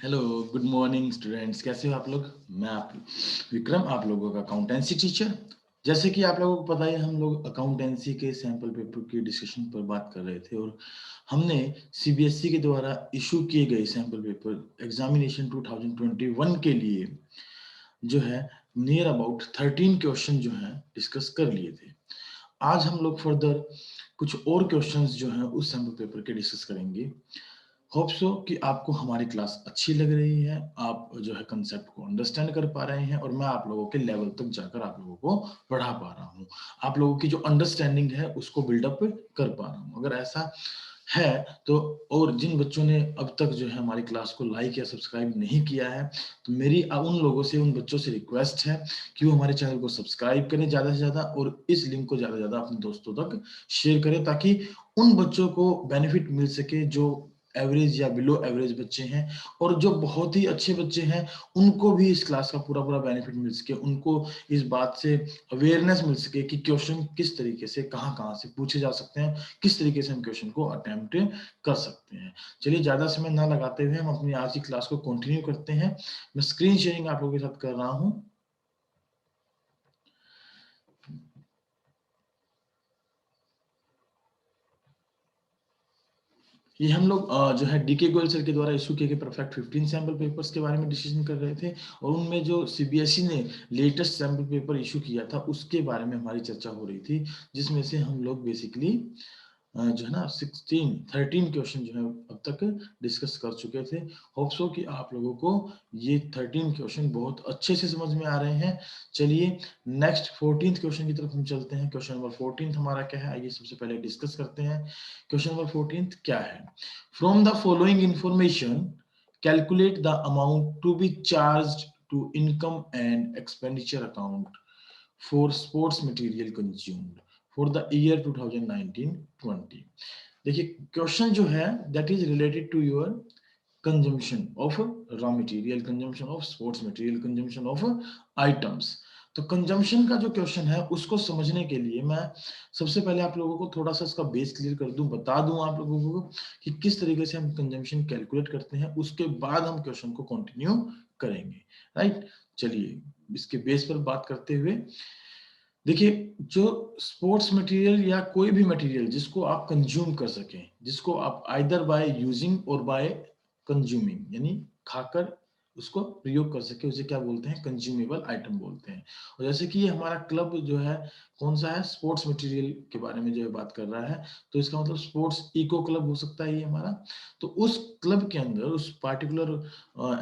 Hello, good morning students. कैसे हो आप लोग? मैं आप विक्रम, आप लोगों का अकाउंटेंसी टीचर। जैसे कि आप लोगों को पता है, हम लोग अकाउंटेंसी के सैंपल पेपर की डिस्कशन पर बात कर रहे थे और हमने सीबीएसई के द्वारा इशू किए गए सैंपल पेपर एग्जामिनेशन 2021 के लिए जो है नियर अबाउट 13 क्वेश्चन जो हैं डिस्कस कर लिए थे। आज हम लोग फर्दर कुछ और क्वेश्चंस जो हैं उस सैंपल पेपर के डिस्कस करेंगे। होप सो कि आपको हमारी क्लास अच्छी लग रही है, आप जो है कंसेप्ट को अंडरस्टैंड कर पा रहे हैं और मैं आप लोगों के लेवल तक जाकर आप लोगों को पढ़ा पा रहा हूँ। आप लोगों की जो अंडरस्टैंडिंग है उसको बिल्डअप कर पा रहा हूँ। अगर ऐसा है तो, और जिन बच्चों ने अब तक जो है हमारी क्लास को लाइक या सब्सक्राइब नहीं किया है, तो मेरी उन लोगों से, उन बच्चों से रिक्वेस्ट है कि वो हमारे चैनल को सब्सक्राइब करें ज़्यादा से ज़्यादा और इस लिंक को ज़्यादा से ज़्यादा अपने दोस्तों तक शेयर करें, ताकि उन बच्चों को बेनिफिट मिल सके जो एवरेज या बिलो एवरेज बच्चे हैं, और जो बहुत ही अच्छे बच्चे हैं उनको भी इस क्लास का पूरा पूरा बेनिफिट मिल सके, उनको इस बात से अवेयरनेस मिल सके कि क्वेश्चन किस तरीके से कहाँ कहाँ से पूछे जा सकते हैं, किस तरीके से हम क्वेश्चन को अटेम्प्ट कर सकते हैं। चलिए ज़्यादा समय ना लगाते हुए हम अपनी आज की क्लास को कंटिन्यू करते हैं। मैं स्क्रीन शेयरिंग आप लोगों के साथ कर रहा हूँ। ये हम लोग जो है डीके गोयल सर के द्वारा इशू किए गए परफेक्ट 15 सैंपल पेपर्स के बारे में डिस्कशन कर रहे थे, और उनमें जो सीबीएसई ने लेटेस्ट सैंपल पेपर इशू किया था उसके बारे में हमारी चर्चा हो रही थी, जिसमें से हम लोग बेसिकली जो है ना 13 क्वेश्चन जो है अब तक डिस्कस कर चुके थे। होप सो कि आप लोगों को ये 13 क्वेश्चन बहुत अच्छे से समझ में आ रहे हैं। चलिए नेक्स्ट 14th क्वेश्चन की तरफ हम चलते हैं। क्वेश्चन नंबर 14 हमारा क्या है, आइए सबसे पहले डिस्कस करते हैं। क्वेश्चन नंबर 14 क्या है? From the following information calculate the amount to be charged to income and expenditure account for sports material consumed for the year 2019-20। देखिए क्वेश्चन जो है that is related to your consumption of raw material, consumption of sports material, consumption of items. तो consumption का जो question है उसको समझने के लिए मैं सबसे पहले आप लोगों को थोड़ा सा इसका बेस क्लियर कर दूं, बता दूं आप लोगों को कि किस तरीके से हम कंजम्पशन कैलकुलेट करते हैं, उसके बाद हम क्वेश्चन को कंटिन्यू करेंगे। राइट, चलिए इसके बेस पर बात करते हुए देखिए, जो स्पोर्ट्स मटेरियल या कोई भी मटेरियल जिसको आप कंज्यूम कर सकें, जिसको आप आइदर बाय यूजिंग और बाय कंज्यूमिंग, यानी खाकर उसको प्रयोग कर सके, उसे क्या बोलते हैं? कंज्यूमेबल आइटम बोलते हैं। और जैसे कि ये हमारा क्लब जो है कौन सा है, स्पोर्ट्स मटेरियल के बारे में जो है बात कर रहा है, तो इसका मतलब स्पोर्ट्स इको क्लब हो सकता है ये हमारा। तो उस क्लब के अंदर, उस पार्टिकुलर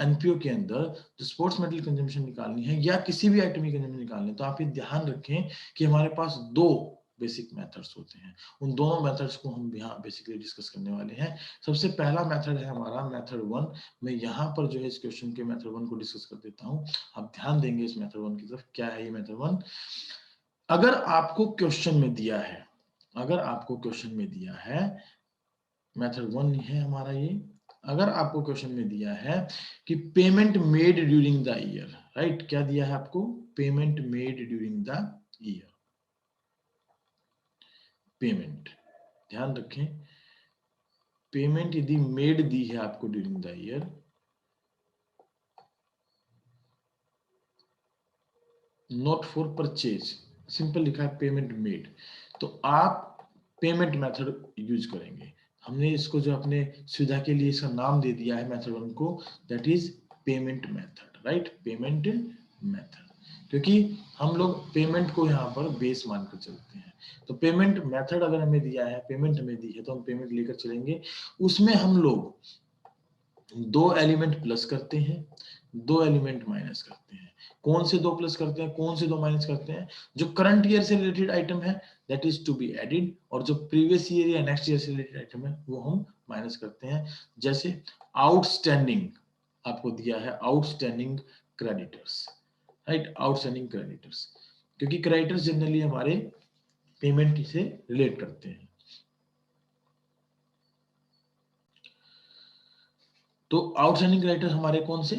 एनपीओ के अंदर जो स्पोर्ट्स मेटल कंजम्पशन निकालनी है या किसी भी आइटम की कंजम्पशन निकालनी है, तो आप ये ध्यान रखें कि हमारे पास दो बेसिक मेथड्स होते हैं। उन दोनों मेथड्स को हम यहाँ बेसिकली डिस्कस करने वाले हैं। सबसे पहला मेथड है हमारा मेथड 1। मैं यहाँ पर जो है इस क्वेश्चन के मेथड 1 को डिस्कस कर देता हूँ, आप ध्यान देंगे इस मेथड 1 की तरफ। क्या है ये मेथड 1? अगर आपको क्वेश्चन में दिया है, अगर आपको क्वेश्चन में दिया है, मेथड 1 है हमारा ये, अगर आपको क्वेश्चन में दिया है कि payment made during the year, right, क्या दिया है आपको? Payment made during the year. Payment, ध्यान रखें, पेमेंट यदि मेड दी है आपको during the year, not for purchase, simple लिखा है पेमेंट मेड, तो आप पेमेंट मेथड यूज करेंगे। हमने इसको जो अपने सुविधा के लिए इसका नाम दे दिया है मेथड 1 को, that is payment method, right, payment method, क्योंकि हम लोग पेमेंट को यहाँ पर बेस मानकर चलते हैं। तो पेमेंट मेथड अगर हमें दिया है, पेमेंट हमें दी है, तो हम पेमेंट लेकर चलेंगे। उसमें हम लोग दो एलिमेंट प्लस करते हैं, दो एलिमेंट माइनस करते हैं। कौन से दो प्लस करते हैं, कौन से दो माइनस करते हैं? जो करंट ईयर से रिलेटेड आइटम है that is to be added, और जो प्रीवियस ईयर या नेक्स्ट ईयर से रिलेटेड आइटम है वो हम माइनस करते हैं। जैसे आउटस्टैंडिंग आपको दिया है, outstanding creditors, right, outstanding creditors, क्योंकि क्रेडिटर्स जनरली हमारे पेमेंट से रिलेट करते हैं। तो आउटस्टैंडिंग क्रेडिटर हमारे कौन से?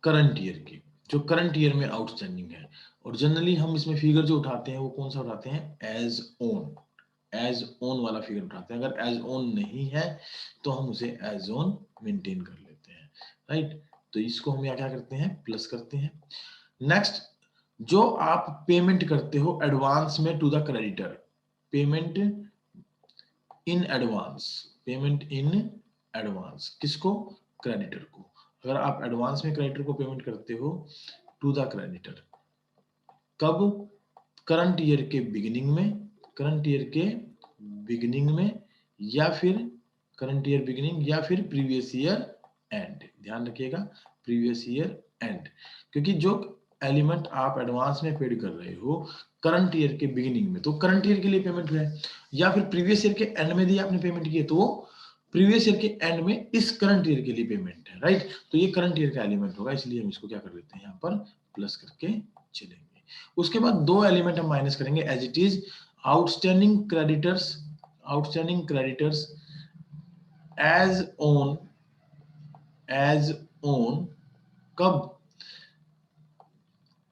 करंट ईयर के, जो करंट ईयर में आउटस्टैंडिंग है। और जनरली हम इसमें फिगर जो उठाते हैं वो कौन सा उठाते हैं? एज ऑन, एज ऑन वाला फिगर उठाते हैं। अगर एज ऑन नहीं है तो हम उसे एज ऑन मेंटेन कर लेते हैं, राइट। तो इसको हम यहाँ क्या करते हैं, प्लस करते हैं। नेक्स्ट, जो आप पेमेंट करते हो एडवांस में to the creditor, payment in advance, payment in advance किसको, क्रेडिटर को। अगर आप एडवांस में क्रेडिटर को पेमेंट करते हो टू द क्रेडिटर, कब, करंट ईयर के बिगिनिंग में, करंट ईयर के बिगिनिंग में, या फिर करंट ईयर बिगिनिंग या फिर प्रीवियस ईयर एंड, ध्यान रखिएगा प्रीवियस ईयर एंड, क्योंकि जो एलिमेंट आप एडवांस में पेड कर रहे हो करंट ईयर के बिगिनिंग में, तो करंट ईयर के लिए पेमेंट है, या फिर प्रीवियस ईयर के एंड में दी आपने पेमेंट की है, तो प्रीवियस ईयर के एंड में इस करंट ईयर के लिए पेमेंट है, राइट। तो ये करंट ईयर का एलिमेंट होगा, इसलिए हम इसको क्या कर लेते हैं यहाँ पर प्लस करके चलेंगे। उसके बाद दो एलिमेंट हम माइनस करेंगे as it is, outstanding creditors, outstanding creditors as on, as on कब,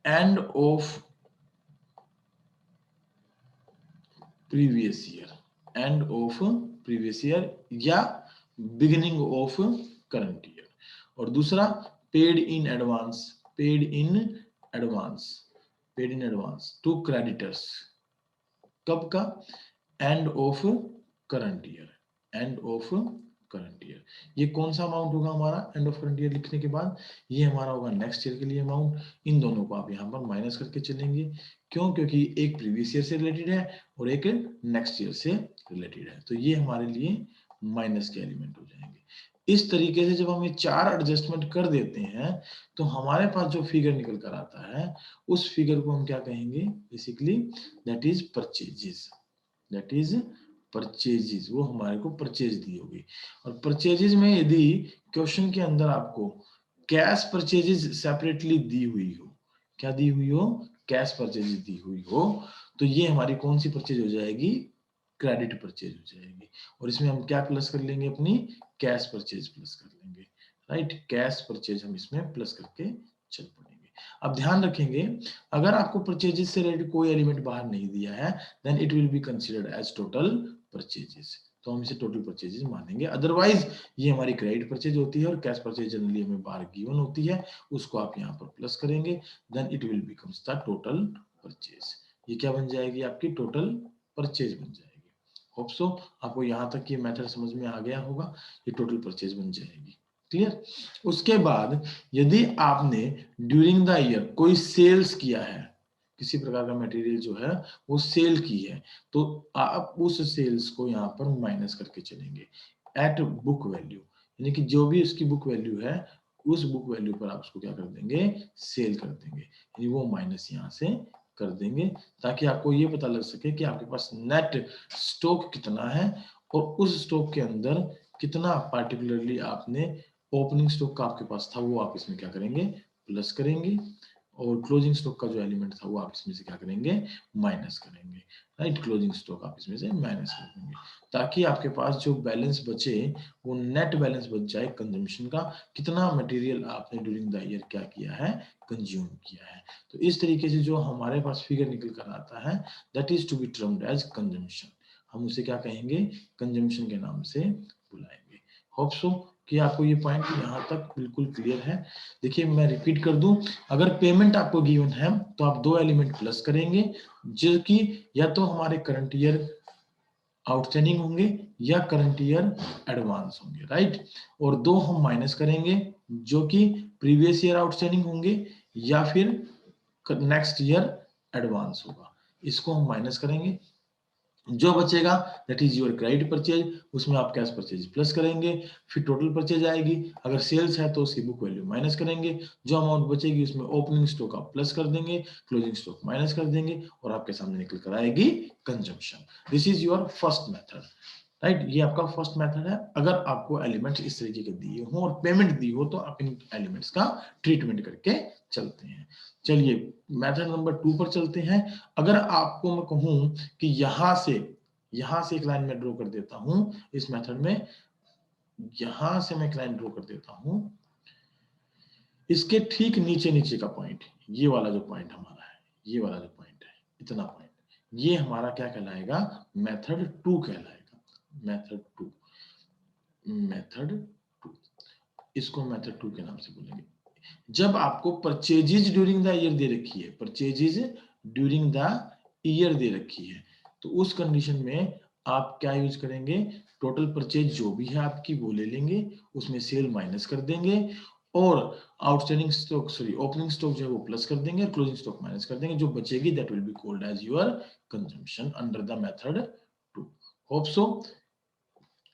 end of previous year, end of previous year या बिगिनिंग ऑफ करंट ईयर। और दूसरा paid in advance, paid in advance, paid in advance to creditors, कब का, end of current year, end of current year. ये कौन सा amount होगा हमारा एंड ऑफ करंट ईयर लिखने के बाद, ये हमारा होगा नेक्स्ट ईयर के लिए अमाउंट। इन दोनों को आप यहाँ पर माइनस करके चलेंगे, क्यों, क्योंकि एक प्रीवियस ईयर से रिलेटेड है और एक नेक्स्ट ईयर से रिलेटेड है, तो ये हमारे लिए माइनस के एलिमेंट हो जाएंगे। इस तरीके से जब हम ये चार एडजस्टमेंट कर देते हैं तो हमारे पास जो फिगर निकल कर आता है उस फिगर को हम क्या कहेंगे, basically that is purchases, that is purchases, वो हमारे को परचेज दी होगी। और परचेजेस में यदि क्वेश्चन के अंदर आपको कैश परचेजेस सेपरेटली दी हुई हो, क्या दी हुई हो, कैश परचेजेस दी हुई हो, तो ये हमारी कौन सी परचेज हो जाएगी, क्रेडिट परचेज हो जाएगी। और इसमें हम क्या प्लस कर लेंगे, अपनी कैश परचेज प्लस कर लेंगे, राइट। कैश परचेज हम इसमें प्लस करके चल पड़ेंगे। अब ध्यान रखेंगे, अगर आपको परचेजेस से रिलेटेड कोई एलिमेंट बाहर नहीं दिया है then it will be considered as total purchases, तो हम इसे टोटल परचेजेस मानेंगे। अदरवाइज ये हमारी क्रेडिट परचेज होती है और कैश परचेज जनरली हमें बाहर गिवन होती है, उसको आप यहाँ पर प्लस करेंगे, then it will becomes the total purchase. ये क्या बन जाएगी, आपकी टोटल परचेज बन जाएगी। होप सो आपको यहाँ तक ये मेथड समझ में आ गया होगा, ये टोटल परचेज बन जाएगी, क्लियर। उसके बाद यदि आपने ड्यूरिंग द ईयर कोई सेल्स किया है, किसी प्रकार का मटेरियल जो है वो सेल की है, तो आप उस सेल्स को यहाँ पर माइनस करके चलेंगे एट बुक वैल्यू, यानी कि जो भी उसकी बुक वैल्यू है उस बुक वैल्यू पर आप उसको क्या कर देंगे, सेल कर देंगे, यानी वो माइनस यहाँ से कर देंगे, ताकि आपको ये पता लग सके कि आपके पास नेट स्टॉक कितना है और उस स्टॉक के अंदर कितना पार्टिकुलरली आपने ओपनिंग स्टॉक का आपके पास था वो आप इसमें क्या करेंगे, प्लस करेंगे, और क्लोजिंग स्टॉक का जो एलिमेंट था वो आप इसमें से क्या करेंगे, माइनस करेंगे, राइट। क्लोजिंग स्टॉक आप इसमें से माइनस कर देंगे, ताकि आपके पास जो बैलेंस बचे वो नेट बैलेंस बच जाए कंजम्पशन का, कितना मटेरियल आपने ड्यूरिंग द ईयर क्या किया है, कंज्यूम किया है। तो इस तरीके से जो हमारे पास फिगर निकल कर आता है that is to be termed as consumption, हम उसे क्या कहेंगे, कंजम्पशन के नाम से बुलाएंगे। होप सो कि आपको ये पॉइंट यहाँ तक बिल्कुल क्लियर है। देखिए मैं रिपीट कर दूं, अगर पेमेंट आपको गिवन है तो आप दो एलिमेंट प्लस करेंगे, जो कि या तो हमारे करंट ईयर आउटस्टैंडिंग होंगे या करंट ईयर एडवांस होंगे, राइट। और दो हम माइनस करेंगे जो कि प्रीवियस ईयर आउटस्टैंडिंग होंगे या फिर नेक्स्ट ईयर एडवांस होगा, इसको हम माइनस करेंगे। जो बचेगा that is your credit purchase, उसमें आप कैश परचेज प्लस करेंगे, फिर टोटल परचेज आएगी, अगर सेल्स है तो उसकी बुक वैल्यू माइनस करेंगे, जो अमाउंट बचेगी उसमें ओपनिंग स्टॉक आप प्लस कर देंगे, क्लोजिंग स्टॉक माइनस कर देंगे, और आपके सामने निकल कर आएगी consumption. This is your first method, right. ये आपका फर्स्ट मेथड है। अगर आपको एलिमेंट्स इस तरीके के दिए हो और पेमेंट दी हो तो आप इन एलिमेंट्स का ट्रीटमेंट करके चलते हैं। चलिए मेथड नंबर 2 पर चलते हैं। अगर आपको मैं कहूं कि यहां से एक लाइन में ड्रॉ कर देता हूं इस मेथड में, यहां से मैं एक लाइन ड्रॉ कर देता हूं, इसके ठीक नीचे नीचे का पॉइंट, ये वाला जो पॉइंट हमारा है, ये वाला जो पॉइंट है, इतना पॉइंट, ये हमारा क्या कहलाएगा, मेथड 2 कहलाएगा, मेथड 2, मेथड 2। इसको मेथड 2 के नाम से बोलेंगे। जब आपको परचेजेज ड्यूरिंग द ईयर दे रखी है, परचेजेज ड्यूरिंग द ईयर दे रखी है, तो उस कंडीशन में आप क्या यूज करेंगे, टोटल परचेज जो भी है आपकी वो ले लेंगे, उसमें सेल माइनस कर देंगे और outstanding stock, sorry opening stock जो है वो प्लस कर देंगे, क्लोजिंग स्टॉक माइनस कर देंगे, जो बचेगी that will be called as your consumption under the method 2। Hope so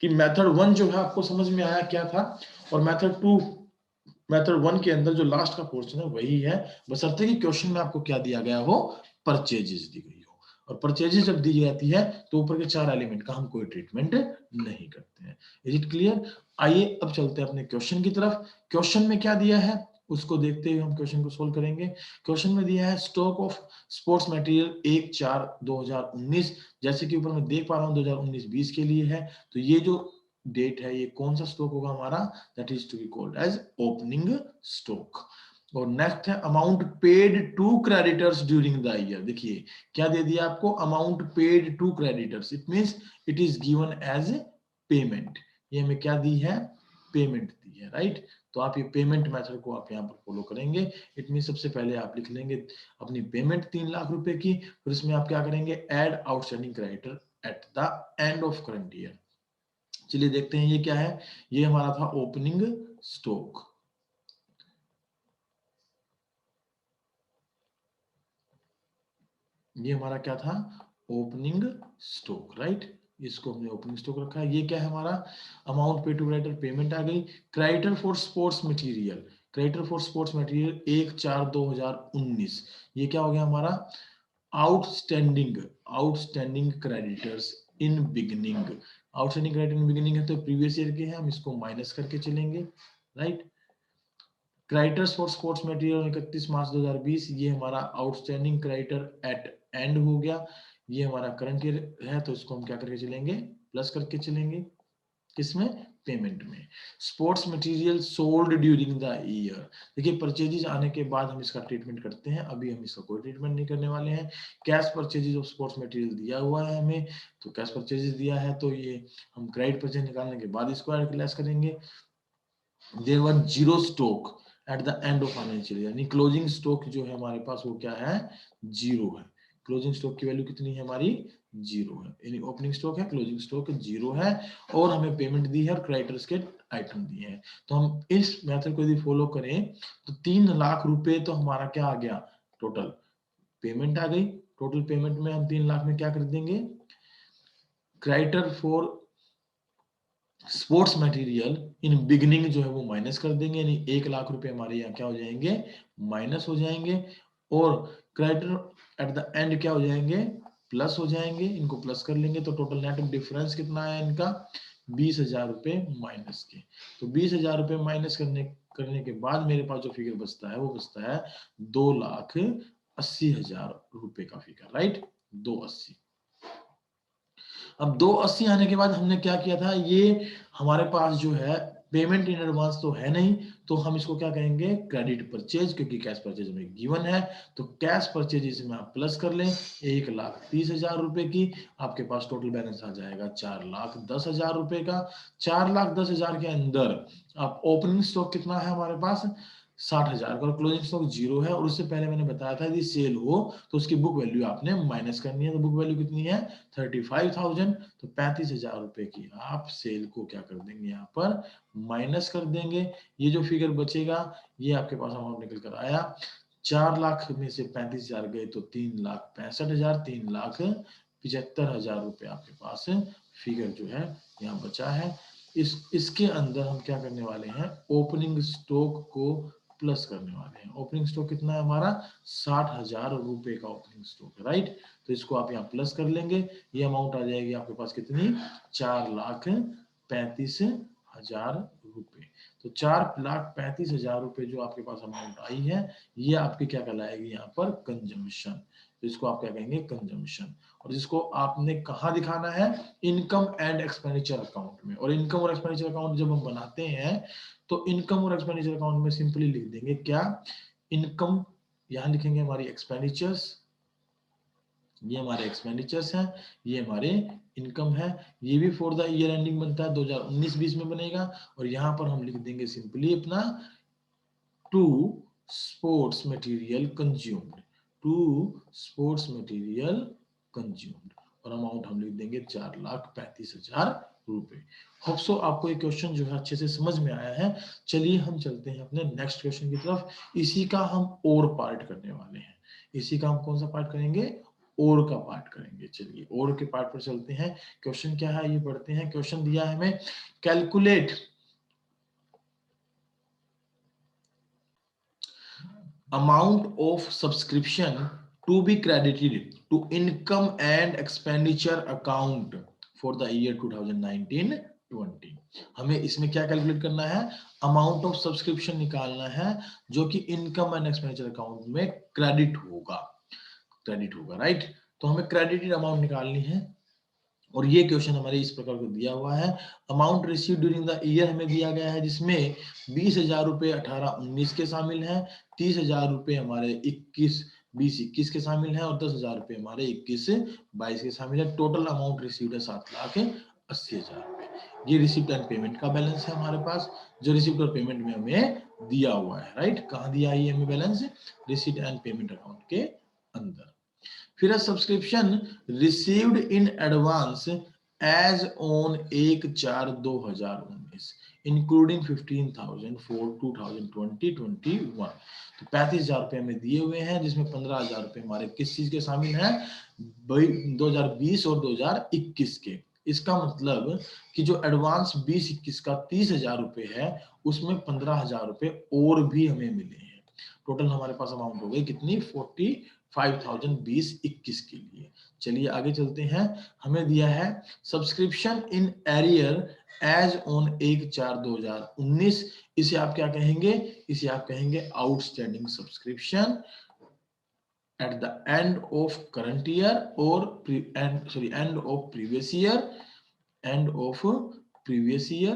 कि मेथड 1 जो है आपको समझ में आया क्या था, और मेथड 1 के अंदर जो लास्ट का पोर्शन है वही है, बशर्ते कि क्वेश्चन में आपको क्या दिया गया हो, परचेजेस दी गई हो। और परचेजेस जब दी जाती है तो ऊपर के 4 एलिमेंट का हम कोई ट्रीटमेंट नहीं करते हैं। Is it clear? आइए अब चलते हैं अपने क्वेश्चन की तरफ। क्वेश्चन में क्या दिया है उसको देखते हुए हम क्वेश्चन को सोल्व करेंगे। क्वेश्चन में दिया है स्टॉक ऑफ स्पोर्ट्स मटेरियल 1/4/2019, जैसे कि ऊपर मैं देख पा रहा हूँ 2019-20 के लिए है, तो ये जो डेट है ये कौन सा स्टॉक होगा हमारा, that is to be called as opening stock. और नेक्स्ट है amount paid to creditors during the year. देखिए क्या दे दिया आपको, amount paid to creditors, it means it is given as payment. ये हमें क्या दी है, पेमेंट दी है, राइट। तो आप ये पेमेंट मेथड को आप यहाँ पर फॉलो करेंगे। इट मीन सबसे पहले आप लिख लेंगे अपनी पेमेंट 3 लाख रुपए की, फिर इसमें आप क्या करेंगे, add outstanding creditor at the end of current year. चलिए देखते हैं ये क्या है। ये हमारा था ओपनिंग स्टॉक। ये हमारा क्या था, ओपनिंग स्टॉक, राइट। इसको हमने ओपनिंग स्टॉक रखा है। ये क्या है हमारा, अमाउंट पे टू क्रेडिटर, पेमेंट आ गई। Creditor for sports material, creditor for sports material 1/4/2019, ये क्या हो गया हमारा, outstanding, outstanding creditors in beginning. Outstanding creditor in beginning है तो प्रीवियस ईयर के हैं, हम इसको माइनस करके चलेंगे, right. Creditors for sports material 31 March 2020, ये हमारा आउटस्टैंडिंग क्रेडिटर एट एंड हो गया। ये हमारा करंट ईयर है तो इसको हम क्या करके चलेंगे, प्लस करके चलेंगे, किसमें, पेमेंट में। Sports material sold during the year, देखिए परचेजेज आने के बाद हम इसका ट्रीटमेंट करते हैं, अभी हम इसका कोई ट्रीटमेंट नहीं करने वाले हैं। Cash purchases of sports material दिया हुआ है हमें, तो कैश परचेजेज दिया है तो ये हम क्रेडिट परचेज निकालने के बाद इसको ऐड लेस करेंगे। There were zero stock at the end of financial year, यानी क्लोजिंग स्टॉक जो है हमारे पास वो क्या है, जीरो है। क्लोजिंग स्टॉक की वैल्यू कितनी है हमारी, जीरो है, यानी ओपनिंग स्टॉक है, क्लोजिंग स्टॉक जीरो है, और हमें पेमेंट दी है और क्रेडिटर्स के आइटम दिए हैं। तो हम इस मेथड को यदि फॉलो करें तो 3 लाख रुपए तो हमारा क्या आ गया, टोटल पेमेंट आ गई। टोटल पेमेंट में हम 3 लाख में क्या कर देंगे, creditor for sports material in beginning जो है वो माइनस कर देंगे, यानी 1 लाख रुपए हमारे यहाँ क्या हो जाएंगे, माइनस हो जाएंगे, और क्रेडिटर एट द एंड क्या हो जाएंगे, प्लस हो जाएंगे। इनको प्लस कर लेंगे तो टोटल नेट डिफरेंस कितना है इनका, 20,000 रुपए माइनस के। तो 20,000 रुपए माइनस करने के बाद मेरे पास जो फिगर बचता है वो बचता है 2,80,000 रुपए का फिगर, राइट, 280। अब 280 आने के बाद हमने क्या किया था, ये हमारे पास जो है पेमेंट इन एडवांस तो है नहीं, तो हम इसको क्या कहेंगे, क्रेडिट परचेज, क्योंकि कैश परचेज में गिवन है। तो कैश परचेज इसमें आप प्लस कर लें 1,30,000 रुपए की, आपके पास टोटल बैलेंस आ जाएगा 4,10,000 रुपए का। 4,10,000 के अंदर आप ओपनिंग स्टॉक कितना है हमारे पास, 60,000 का, और क्लोजिंग स्टॉक जीरो है। और उससे पहले मैंने बताया था यदि सेल हो तो उसकी बुक वैल्यू आपने माइनस करनी है, तो बुक वैल्यू कितनी है, 35,000। तो 35,000 रुपए की आप सेल को क्या कर देंगे, यहाँ पर माइनस कर देंगे। ये जो फिगर बचेगा ये आपके पास अमाउंट निकल कर आया, 4 लाख में से 35,000 गए तो 3,65,000, 3,75,000 रुपए आपके पास फिगर जो है यहाँ बचा है। इसके अंदर हम क्या करने वाले हैं, ओपनिंग स्टॉक को प्लस करने वाले हैं। ओपनिंग स्टॉक कितना है हमारा, 60,000 रुपए का ओपनिंग स्टॉक है, राइट। तो इसको आप यहाँ प्लस कर लेंगे, ये अमाउंट आ जाएगी आपके पास कितनी, 4,35,000 रुपए। तो 4,35,000 रुपए जो आपके पास अमाउंट आई है, ये आपकी क्या कहलाएगी यहाँ पर, कंजम्पशन। तो इसको आप क्या कहेंगे, कंजम्पशन। और जिसको आपने कहाँ दिखाना है, इनकम एंड एक्सपेंडिचर अकाउंट में। और इनकम और एक्सपेंडिचर अकाउंट जब हम बनाते हैं तो इनकम और एक्सपेंडिचर अकाउंट में सिंपली लिख देंगे क्या, इनकम यहाँ लिखेंगे हमारी एक्सपेंडिचर्स, ये हमारे एक्सपेंडिचर्स हैं, ये हमारे इनकम है, ये भी फॉर द ईयर एंडिंग बनता है 2019-20 में बनेगा। और यहाँ पर हम लिख देंगे सिंपली अपना to sports material consumed, to sports material consumed, और अमाउंट हम लिख देंगे 4,35,000 रुपए। होप सो आपको ये क्वेश्चन जो है अच्छे से समझ में आया है। चलिए हम चलते हैं अपने नेक्स्ट क्वेश्चन की तरफ। इसी का हम और पार्ट करने वाले हैं। इसी का हम कौन सा पार्ट करेंगे? और का पार्ट करेंगे। चलिए और के पार्ट पर चलते हैं। क्वेश्चन क्या है ये पढ़ते हैं। क्वेश्चन दिया है हमें, calculate amount of subscription to be credited to income and expenditure account for the year 2019-20। हमें इसमें क्या कैलकुलेट करना है? अमाउंट ऑफ सब्सक्रिप्शन निकालना है जो कि इनकम एंड एक्सपेंडिचर अकाउंट में क्रेडिट होगा, राइट। तो हमें क्रेडिटेड अमाउंट निकालनी है और ये क्वेश्चन हमारे इस प्रकार को दिया हुआ है। Amount receive during the year हमें दिया गया है, जिसमें 20,000 रुपए 18-19 के शामिल हैं, 30,000 रुपए हमारे 21-20-21 के शामिल हैं और 10,000 रुपए हमारे 21-22 के शामिल है। टोटल अमाउंट रिसीव्ड है 7,80,000 रुपए। ये रिसिप्ट एंड पेमेंट का बैलेंस है हमारे पास, जो रिसिप्ट और पेमेंट में हमें दिया हुआ है, राइट। कहाँ दिया है ये हमें balance? Receipt and payment account के अंदर। फिर है subscription received in advance as on 1/4/2019 including 15,000 for 2020-21। तो 35,000 रुपए हमें दिए हुए हैं, जिसमें 15,000 रुपए हमारे किस चीज के शामिल हैं? 2020 और 2021 के। इसका मतलब कि जो एडवांस 20-21 का 30,000 रुपए है, उसमें 15,000 रुपए और भी हमें मिले हैं। टोटल हमारे पास अमाउंट हो गई कितनी? 45,000 20-21 के लिए। चलिए आगे चलते हैं। हमें दिया है subscription in arrear as on 1/4/2019। इसे आप क्या कहेंगे? इसे आप कहेंगे outstanding subscription at the end of current year और end of previous year, end of previous year,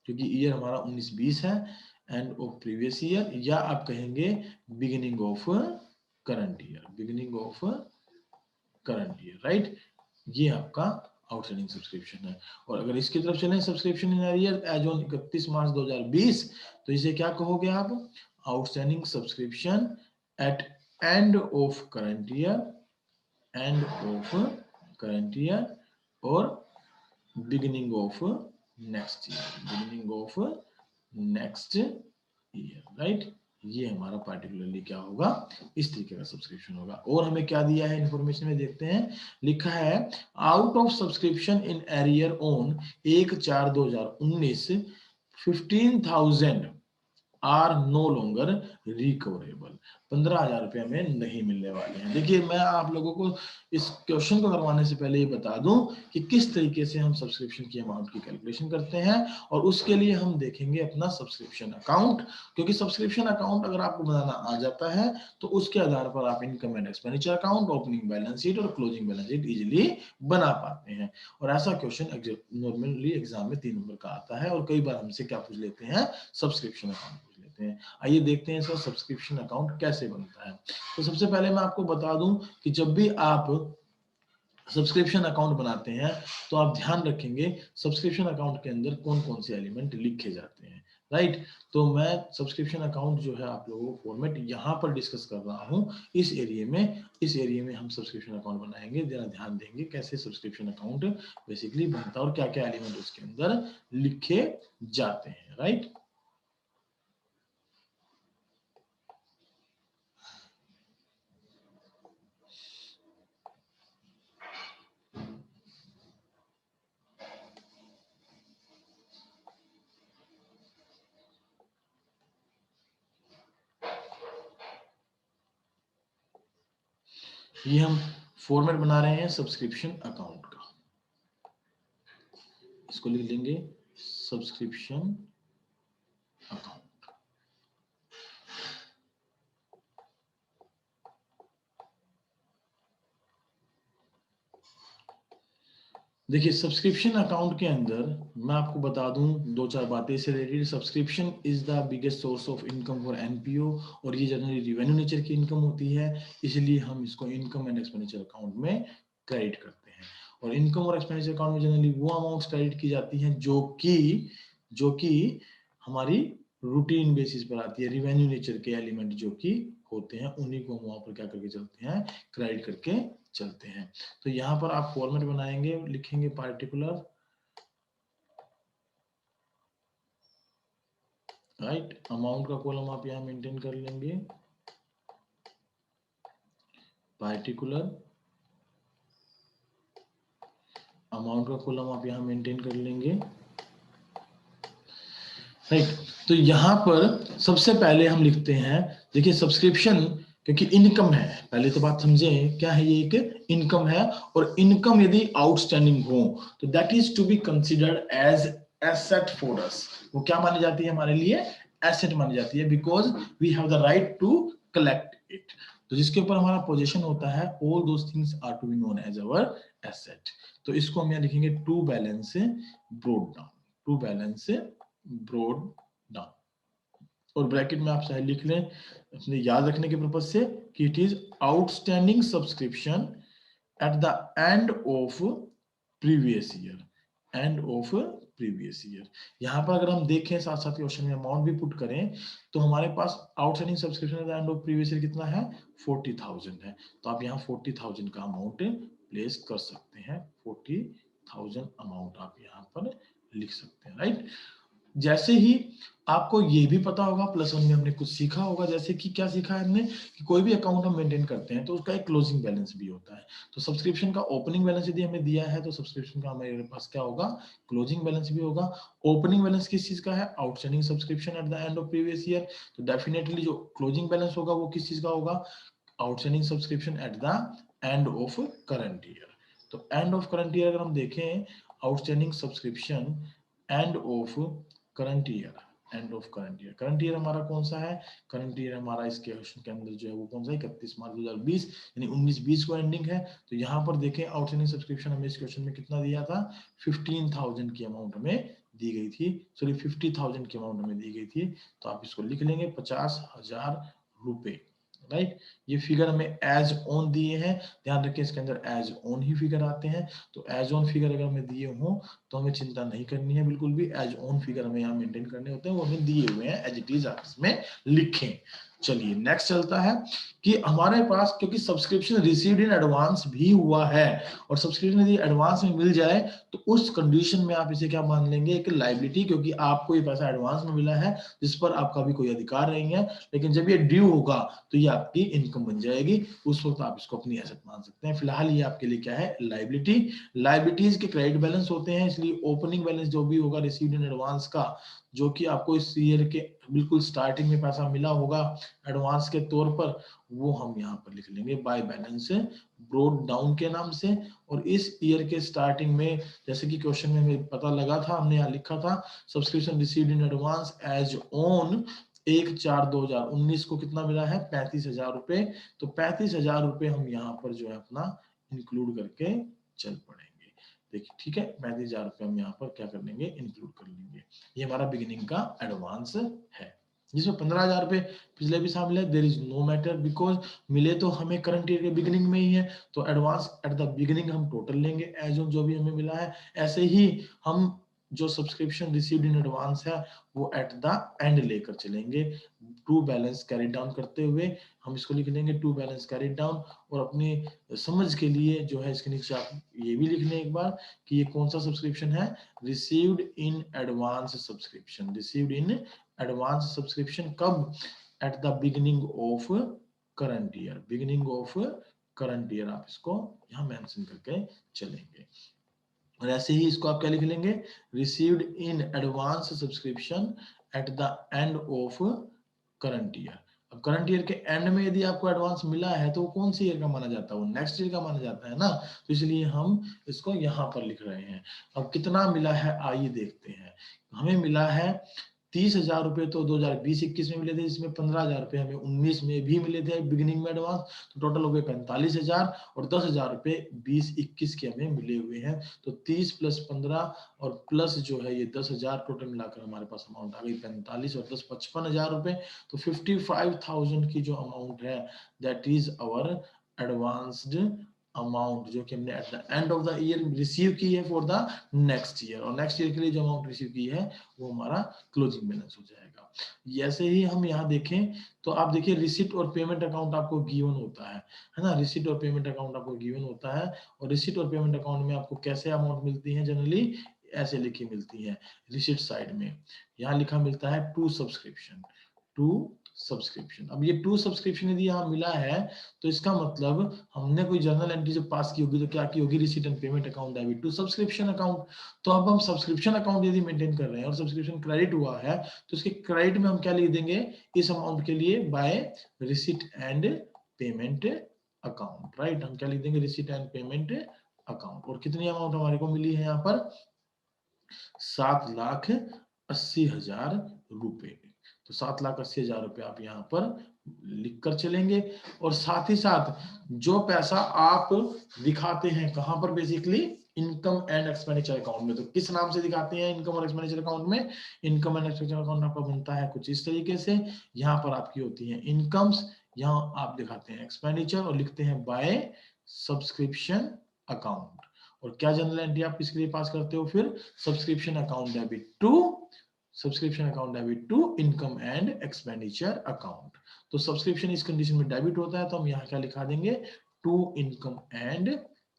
क्योंकि ईयर हमारा 19-20 है, एंड ऑफ प्रीवियस ईयर, या आप कहेंगे beginning of current year, beginning of current year, right. ये आपका आउटस्टैंडिंग सब्सक्रिप्शन है। और अगर इसकी तरफ चलें, subscription in arrear as on 31 March 2020, तो इसे क्या कहोगे आप? Outstanding subscription at end of current year, end of current year, और beginning of next year, beginning of next year, right. ये हमारा पार्टिकुलरली क्या होगा? इस तरीके का सब्सक्रिप्शन होगा। और हमें क्या दिया है इंफॉर्मेशन में, देखते हैं। लिखा है out of subscription in arrear on 1/4/2019 15,000 are no longer recoverable. 15,000 रुपए हमें नहीं मिलने वाले हैं। देखिए, मैं आप लोगों को इस क्वेश्चन को करवाने से पहले ये बता दूं कि किस तरीके से हम सब्सक्रिप्शन की अमाउंट की कैलकुलेशन करते हैं, और उसके लिए हम देखेंगे अपना सब्सक्रिप्शन अकाउंट। क्योंकि सब्सक्रिप्शन अकाउंट अगर आपको बनाना आ जाता है, तो उसके आधार पर आप income and expenditure account, opening balance sheet और क्लोजिंग बैलेंस शीट इजिली बना पाते हैं। और ऐसा क्वेश्चन नॉर्मली एग्जाम में 3 नंबर का आता है, और कई बार हमसे क्या पूछ लेते हैं? सब्सक्रिप्शन अकाउंट पूछ लेते हैं। आइए देखते हैं सर सब्सक्रिप्शन अकाउंट कैसे बनता है। तो सबसे पहले मैं आपको बता दूं कि जब भी आप सब्सक्रिप्शन अकाउंट बनाते हैं, तो आप ध्यान रखेंगे सब्सक्रिप्शन अकाउंट के अंदर कौन कौन से एलिमेंट लिखे जाते हैं, राइट। तो मैं सब्सक्रिप्शन अकाउंट जो है आप लोगों को फॉर्मेट यहाँ पर डिस्कस कर रहा हूँ, इस एरिया में हम सब्सक्रिप्शन अकाउंट बनाएंगे। जरा ध्यान देंगे कैसे सब्सक्रिप्शन अकाउंट बेसिकली बनता है और क्या क्या एलिमेंट उसके अंदर लिखे जाते हैं, राइट। ये हम फॉर्मेट बना रहे हैं सब्सक्रिप्शन अकाउंट का। इसको लिख लेंगे सब्सक्रिप्शन अकाउंट। देखिए सब्सक्रिप्शन अकाउंट के अंदर मैं आपको बता दूं दो चार बातें इससे related. Subscription is the biggest source of income for NPO, और ये जनरली रिवेन्यू नेचर की इनकम होती है, इसलिए हम इसको इनकम एंड एक्सपेंडिचर अकाउंट में क्रेडिट करते हैं। और इनकम और एक्सपेंडिचर अकाउंट में जनरली वो अमाउंट क्रेडिट की जाती हैं जो कि हमारी रूटीन बेसिस पर आती है, रिवेन्यू नेचर के एलिमेंट जो कि होते हैं उन्हीं को हम वहां पर क्या करके चलते हैं, क्रेडिट करके चलते हैं। तो यहाँ पर आप फॉर्मेट बनाएंगे, लिखेंगे पार्टिकुलर, राइट, अमाउंट का कॉलम आप यहाँ मेंटेन कर लेंगे, पार्टिकुलर अमाउंट का कॉलम आप यहाँ मेंटेन कर लेंगे, राइट। तो यहाँ पर सबसे पहले हम लिखते हैं, देखिए सब्सक्रिप्शन क्योंकि इनकम है, पहले तो बात समझें क्या है, ये एक इनकम है, और इनकम यदि आउटस्टैंडिंग हो तो that is to be considered as asset for us. वो क्या मानी जाती है हमारे लिए, एसेट मानी जाती है, because we have the right to collect it. तो जिसके ऊपर हमारा पोजीशन होता है, all those things are to be known as our asset. तो इसको हम यहाँ लिखेंगे to balance brought down, to balance brought down, और ब्रैकेट में आप चाहे लिख लें अपने याद रखने के पर्पज से कि it is outstanding subscription at the end of previous year, end of previous year. यहाँ पर अगर हम देखें साथ साथ क्वेश्चन में अमाउंट भी पुट करें तो हमारे पास outstanding subscription at the end of previous year कितना है, 40,000 है। तो आप यहाँ 40,000 का अमाउंट प्लेस कर सकते हैं, 40,000 अमाउंट आप यहाँ पर लिख सकते हैं, राइट। जैसे ही आपको ये भी पता होगा प्लस वन में हमने कुछ सीखा होगा, जैसे कि क्या सीखा है हमने कि कोई भी अकाउंट हम मेंटेन करते हैं तो उसका एक क्लोजिंग बैलेंस भी होता है। तो सब्सक्रिप्शन का ओपनिंग बैलेंस यदि हमें दिया है तो सब्सक्रिप्शन का हमारे पास क्या होगा, क्लोजिंग बैलेंस भी होगा। ओपनिंग बैलेंस किस चीज का है, outstanding subscription at the end of previous year. तो डेफिनेटली जो क्लोजिंग बैलेंस होगा वो किस चीज का होगा, outstanding subscription at the end of current year. तो एंड ऑफ करंट ईयर अगर हम देखें, outstanding subscription and of current year, end of current year, current year हमारा कौन सा है, करंट ईयर हमारा इसके क्वेश्चन के अंदर जो है वो कौन सा है, 31 मार्च 2020, यानी 19-20 को एंडिंग है। तो यहाँ पर देखें आउटस्टैंडिंग सब्सक्रिप्शन हमें इस क्वेश्चन में कितना दिया था, 15,000 की अमाउंट हमें दी गई थी, सॉरी 50,000 की अमाउंट हमें दी गई थी। तो आप इसको लिख लेंगे 50,000 रुपए, राइट। ये फिगर हमें एज ऑन दिए हैं, ध्यान रखिए इसके अंदर एज ऑन ही फिगर आते हैं। तो एज ऑन फिगर अगर हमें दिए हों तो हमें चिंता नहीं करनी है बिल्कुल भी, एज ऑन फिगर हमें यहाँ मेंटेन करने होते हैं, वो हमें दिए हुए हैं एज इट इज, आप इसमें लिखें। चलिए नेक्स्ट चलता है कि हमारे पास क्योंकि सब्सक्रिप्शन रिसीव्ड इन एडवांस भी हुआ है, और सब्सक्रिप्शन यदि एडवांस में मिल जाए तो उस कंडीशन में आप इसे क्या मान लेंगे, एक लायबिलिटी, क्योंकि आपको ये पैसा एडवांस में मिला है जिस पर आपका भी कोई अधिकार नहीं है, लेकिन जब ये ड्यू होगा तो ये आपकी इनकम बन जाएगी, उस वक्त आप इसको अपनी एसेट मान सकते हैं। फिलहाल ये आपके लिए क्या है, लायबिलिटी। लायबिलिटीज के क्रेडिट बैलेंस होते हैं, इसलिए ओपनिंग बैलेंस जो भी होगा रिसीव्ड इन एडवांस का, जो कि आपको इस ईयर के बिल्कुल स्टार्टिंग में पैसा मिला होगा एडवांस के तौर पर, वो हम यहाँ पर लिख लेंगे बाय बैलेंस ब्रोड डाउन के नाम से। और इस ईयर के स्टार्टिंग में जैसे कि क्वेश्चन में हमें पता लगा था, हमने यहाँ लिखा था subscription received in advance as on 1/4/2019 को कितना मिला है, 35,000 रुपए। तो 35,000 रुपए हम यहाँ पर जो है अपना इंक्लूड करके चल पड़ेंगे। देखिए ठीक है, 35,000 रुपए हम यहाँ पर क्या कर लेंगे, इंक्लूड कर लेंगे। ये हमारा बिगिनिंग का एडवांस है, जिसमें 15,000 रुपए पिछले भी शामिल है, there is no matter, because मिले तो हमें करंट ईयर के बिगिनिंग में ही है, तो एडवांस एट द बिगिनिंग हम टोटल लेंगे एज ऑन जो भी हमें मिला है। ऐसे ही हम जो सब्सक्रिप्शन रिसीव्ड इन एडवांस है वो एट द एंड लेकर चलेंगे, टू बैलेंस कैरी डाउन करते हुए हम इसको लिख लेंगे टू बैलेंस कैरी डाउन। और अपनी समझ के लिए जो है इसके नीचे आप ये भी लिख लें एक बार कि ये कौन सा सब्सक्रिप्शन है, received in advance subscription, received in advance subscription कब, at the beginning of current year, beginning of current year आप इसको यहाँ मेंशन करके चलेंगे। और ऐसे ही इसको आप क्या लिख लेंगे, received in advance subscription at the end of current year. अब करंट ईयर के एंड में यदि आपको एडवांस मिला है तो वो कौन सी ईयर का माना जाता है, वो नेक्स्ट ईयर का माना जाता है ना, तो इसलिए हम इसको यहाँ पर लिख रहे हैं। अब कितना मिला है आइए देखते हैं, हमें मिला है 30,000 रुपए तो 2020-21 में मिले थे, जिसमें 15,000 रुपए हमें 19 में भी मिले थे बिगिनिंग में एडवांस, तो टोटल हो गए 45,000 और 10,000 रुपए 20-21 के हमें मिले हुए हैं। तो 30 प्लस 15 और प्लस जो है ये 10,000 टोटल मिलाकर हमारे पास अमाउंट आ गई 45 और 10 55,000 रुपए। तो 55,000 की जो अमाउंट है that is our advanced amount जो कि हमने at the end of the year receive की है फॉर द नेक्स्ट ईयर, और नेक्स्ट ईयर के लिए जो अमाउंट रिसीव की है वो हमारा क्लोजिंग बैलेंस हो जाएगा। ऐसे ही हम यहाँ देखें तो आप देखिए रिसिट और पेमेंट अकाउंट आपको गिवन होता है ना, रिसिट और पेमेंट अकाउंट आपको गिवन होता है, और रिसिट और पेमेंट अकाउंट में आपको कैसे अमाउंट मिलती है, जनरली ऐसे लिखी मिलती है। रिसिट साइड में यहाँ लिखा मिलता है टू सब्सक्रिप्शन, टू सब्सक्रिप्शन। अब ये टू सब्सक्रिप्शन यदि यहाँ मिला है तो इसका मतलब हमने कोई जर्नल एंट्री जब पास की होगी तो क्या की होगी, receipt and payment account debit to subscription account. तो अब हम सब्सक्रिप्शन अकाउंट यदि मेंटेन कर रहे हैं और सब्सक्रिप्शन क्रेडिट हुआ है तो इसके क्रेडिट में हम क्या लिख देंगे इस अमाउंट के लिए, by receipt and payment account, right. हम क्या लिख देंगे, रिसीट एंड पेमेंट अकाउंट। और कितनी अमाउंट हमारे को मिली है यहाँ पर, 7,80,000 रुपए। तो 7,80,000 रुपए आप यहाँ पर लिख कर चलेंगे। और साथ ही साथ जो पैसा आप दिखाते हैं कहां पर, basically income and expenditure account में। तो किस नाम से दिखाते हैं इनकम और एक्सपेंडिचर अकाउंट में, इनकम एंड एक्सपेंडिचर अकाउंट आपका बनता है कुछ इस तरीके से। यहाँ पर आपकी होती है इनकम्स, यहाँ आप दिखाते हैं एक्सपेंडिचर और लिखते हैं बाय सब्सक्रिप्शन अकाउंट। और क्या जनरल एंट्री आप किसके लिए पास करते हो फिर, subscription account debit to, subscription account debit to income and expenditure account. तो सब्सक्रिप्शन इस कंडीशन में डेबिट होता है तो हम यहाँ क्या लिखा देंगे, to income and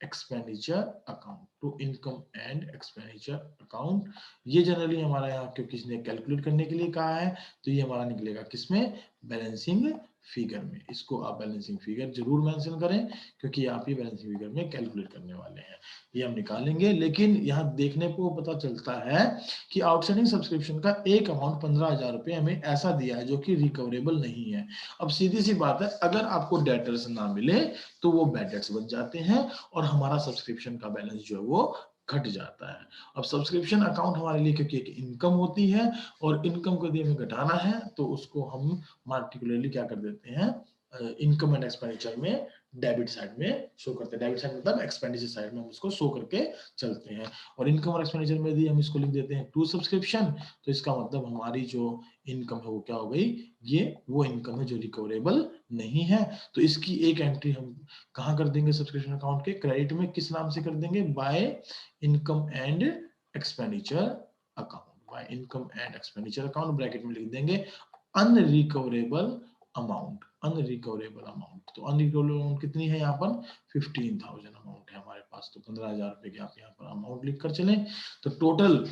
expenditure account, to income and expenditure account. ये जनरली हमारा यहाँ क्योंकि इसने कैलकुलेट करने के लिए कहा है तो ये हमारा निकलेगा किसमें, बैलेंसिंग फिगर में। इसको आप बैलेंसिंग फिगर जरूर मेंशन करें क्योंकि आप ये बैलेंसिंग फिगर में कैलकुलेट करने वाले हैं, ये हम निकालेंगे। लेकिन यहाँ देखने को पता चलता है कि आउटस्टैंडिंग सब्सक्रिप्शन का एक अमाउंट 15,000 रुपए हमें ऐसा दिया है जो कि रिकवरेबल नहीं है। अब सीधी सी बात है, अगर आपको डेटर्स ना मिले तो वो बैड डेट्स बन जाते हैं और हमारा सब्सक्रिप्शन का बैलेंस जो है वो घट जाता है। अब सब्सक्रिप्शन अकाउंट हमारे लिए क्योंकि एक इनकम होती है और इनकम को यदि हमें घटाना है तो उसको हम पार्टिकुलरली क्या कर देते हैं, इनकम एंड एक्सपेंडिचर में डेबिट साइड में शो करते हैं। डेबिट साइड मतलब एक्सपेंडिचर साइड में हम उसको शो करके चलते हैं। और इनकम और एक्सपेंडिचर में यदि हम इसको लिख देते हैं टू सब्सक्रिप्शन तो इसका मतलब हमारी जो इनकम है वो क्या हो गई, ये वो इनकम है जो रिकवरेबल नहीं है। तो इसकी एक एंट्री हम कहाँ कर देंगे, सब्सक्रिप्शन अकाउंट के क्रेडिट में किस नाम से कर देंगे, by income and expenditure account, by income and expenditure account, bracket में लिख देंगे अनरिकवरेबल अमाउंट, अनरिकवरेबल अमाउंट। तो अनरिकवरेबल अमाउंट कितनी है यहाँ पर, 15,000 अमाउंट है हमारे पास। तो 15,000 रुपए की आप यहाँ पर अमाउंट लिख कर चलें। तो टोटल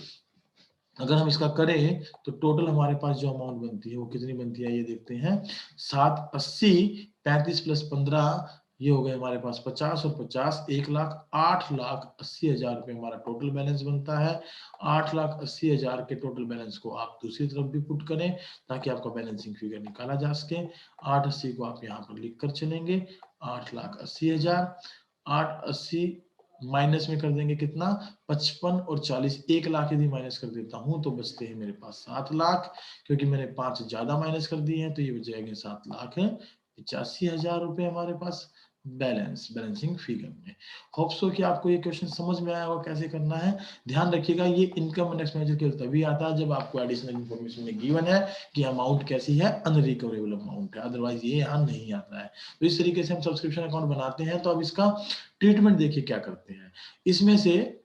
अगर हम इसका करें तो टोटल हमारे पास जो अमाउंट बनती है वो कितनी बनती है, ये देखते हैं। 780, 35 प्लस 15 ये हो गए हमारे पास 50 और 50 1,08,80,000 रुपए हमारा टोटल बैलेंस बनता है। 8,80,000 के टोटल बैलेंस को आप दूसरी तरफ भी पुट करें ताकि आपका बैलेंसिंग फिगर निकाला जा सके। 880 को आप यहाँ पर लिख कर चलेंगे, 8,80,000, 880 माइनस में कर देंगे कितना, 55 और 40, 1 लाख यदि माइनस कर देता हूं तो बचते हैं मेरे पास 7 लाख, क्योंकि मैंने 5 ज्यादा माइनस कर दिए हैं तो ये बच जाएंगे 7,85,000 रुपए हमारे पास बैलेंसिंग फिगर में। होप सो कि आपको ये क्वेश्चन समझ में आया होगा कैसे करना है। ध्यान रखिएगा ये इनकम एंड एक्सपेंडिचर केवल तभी आता है जब आपको एडिशनल इन्फॉर्मेशन में गिवन है कि अमाउंट कैसी है, अनरिकवरेबल अमाउंट है, अदरवाइज ये यहाँ नहीं आता है। तो इस तरीके से हम सब्सक्रिप्शन अकाउंट बनाते हैं। तो अब इसका ट्रीटमेंट देखिए क्या करते हैं। इसमें से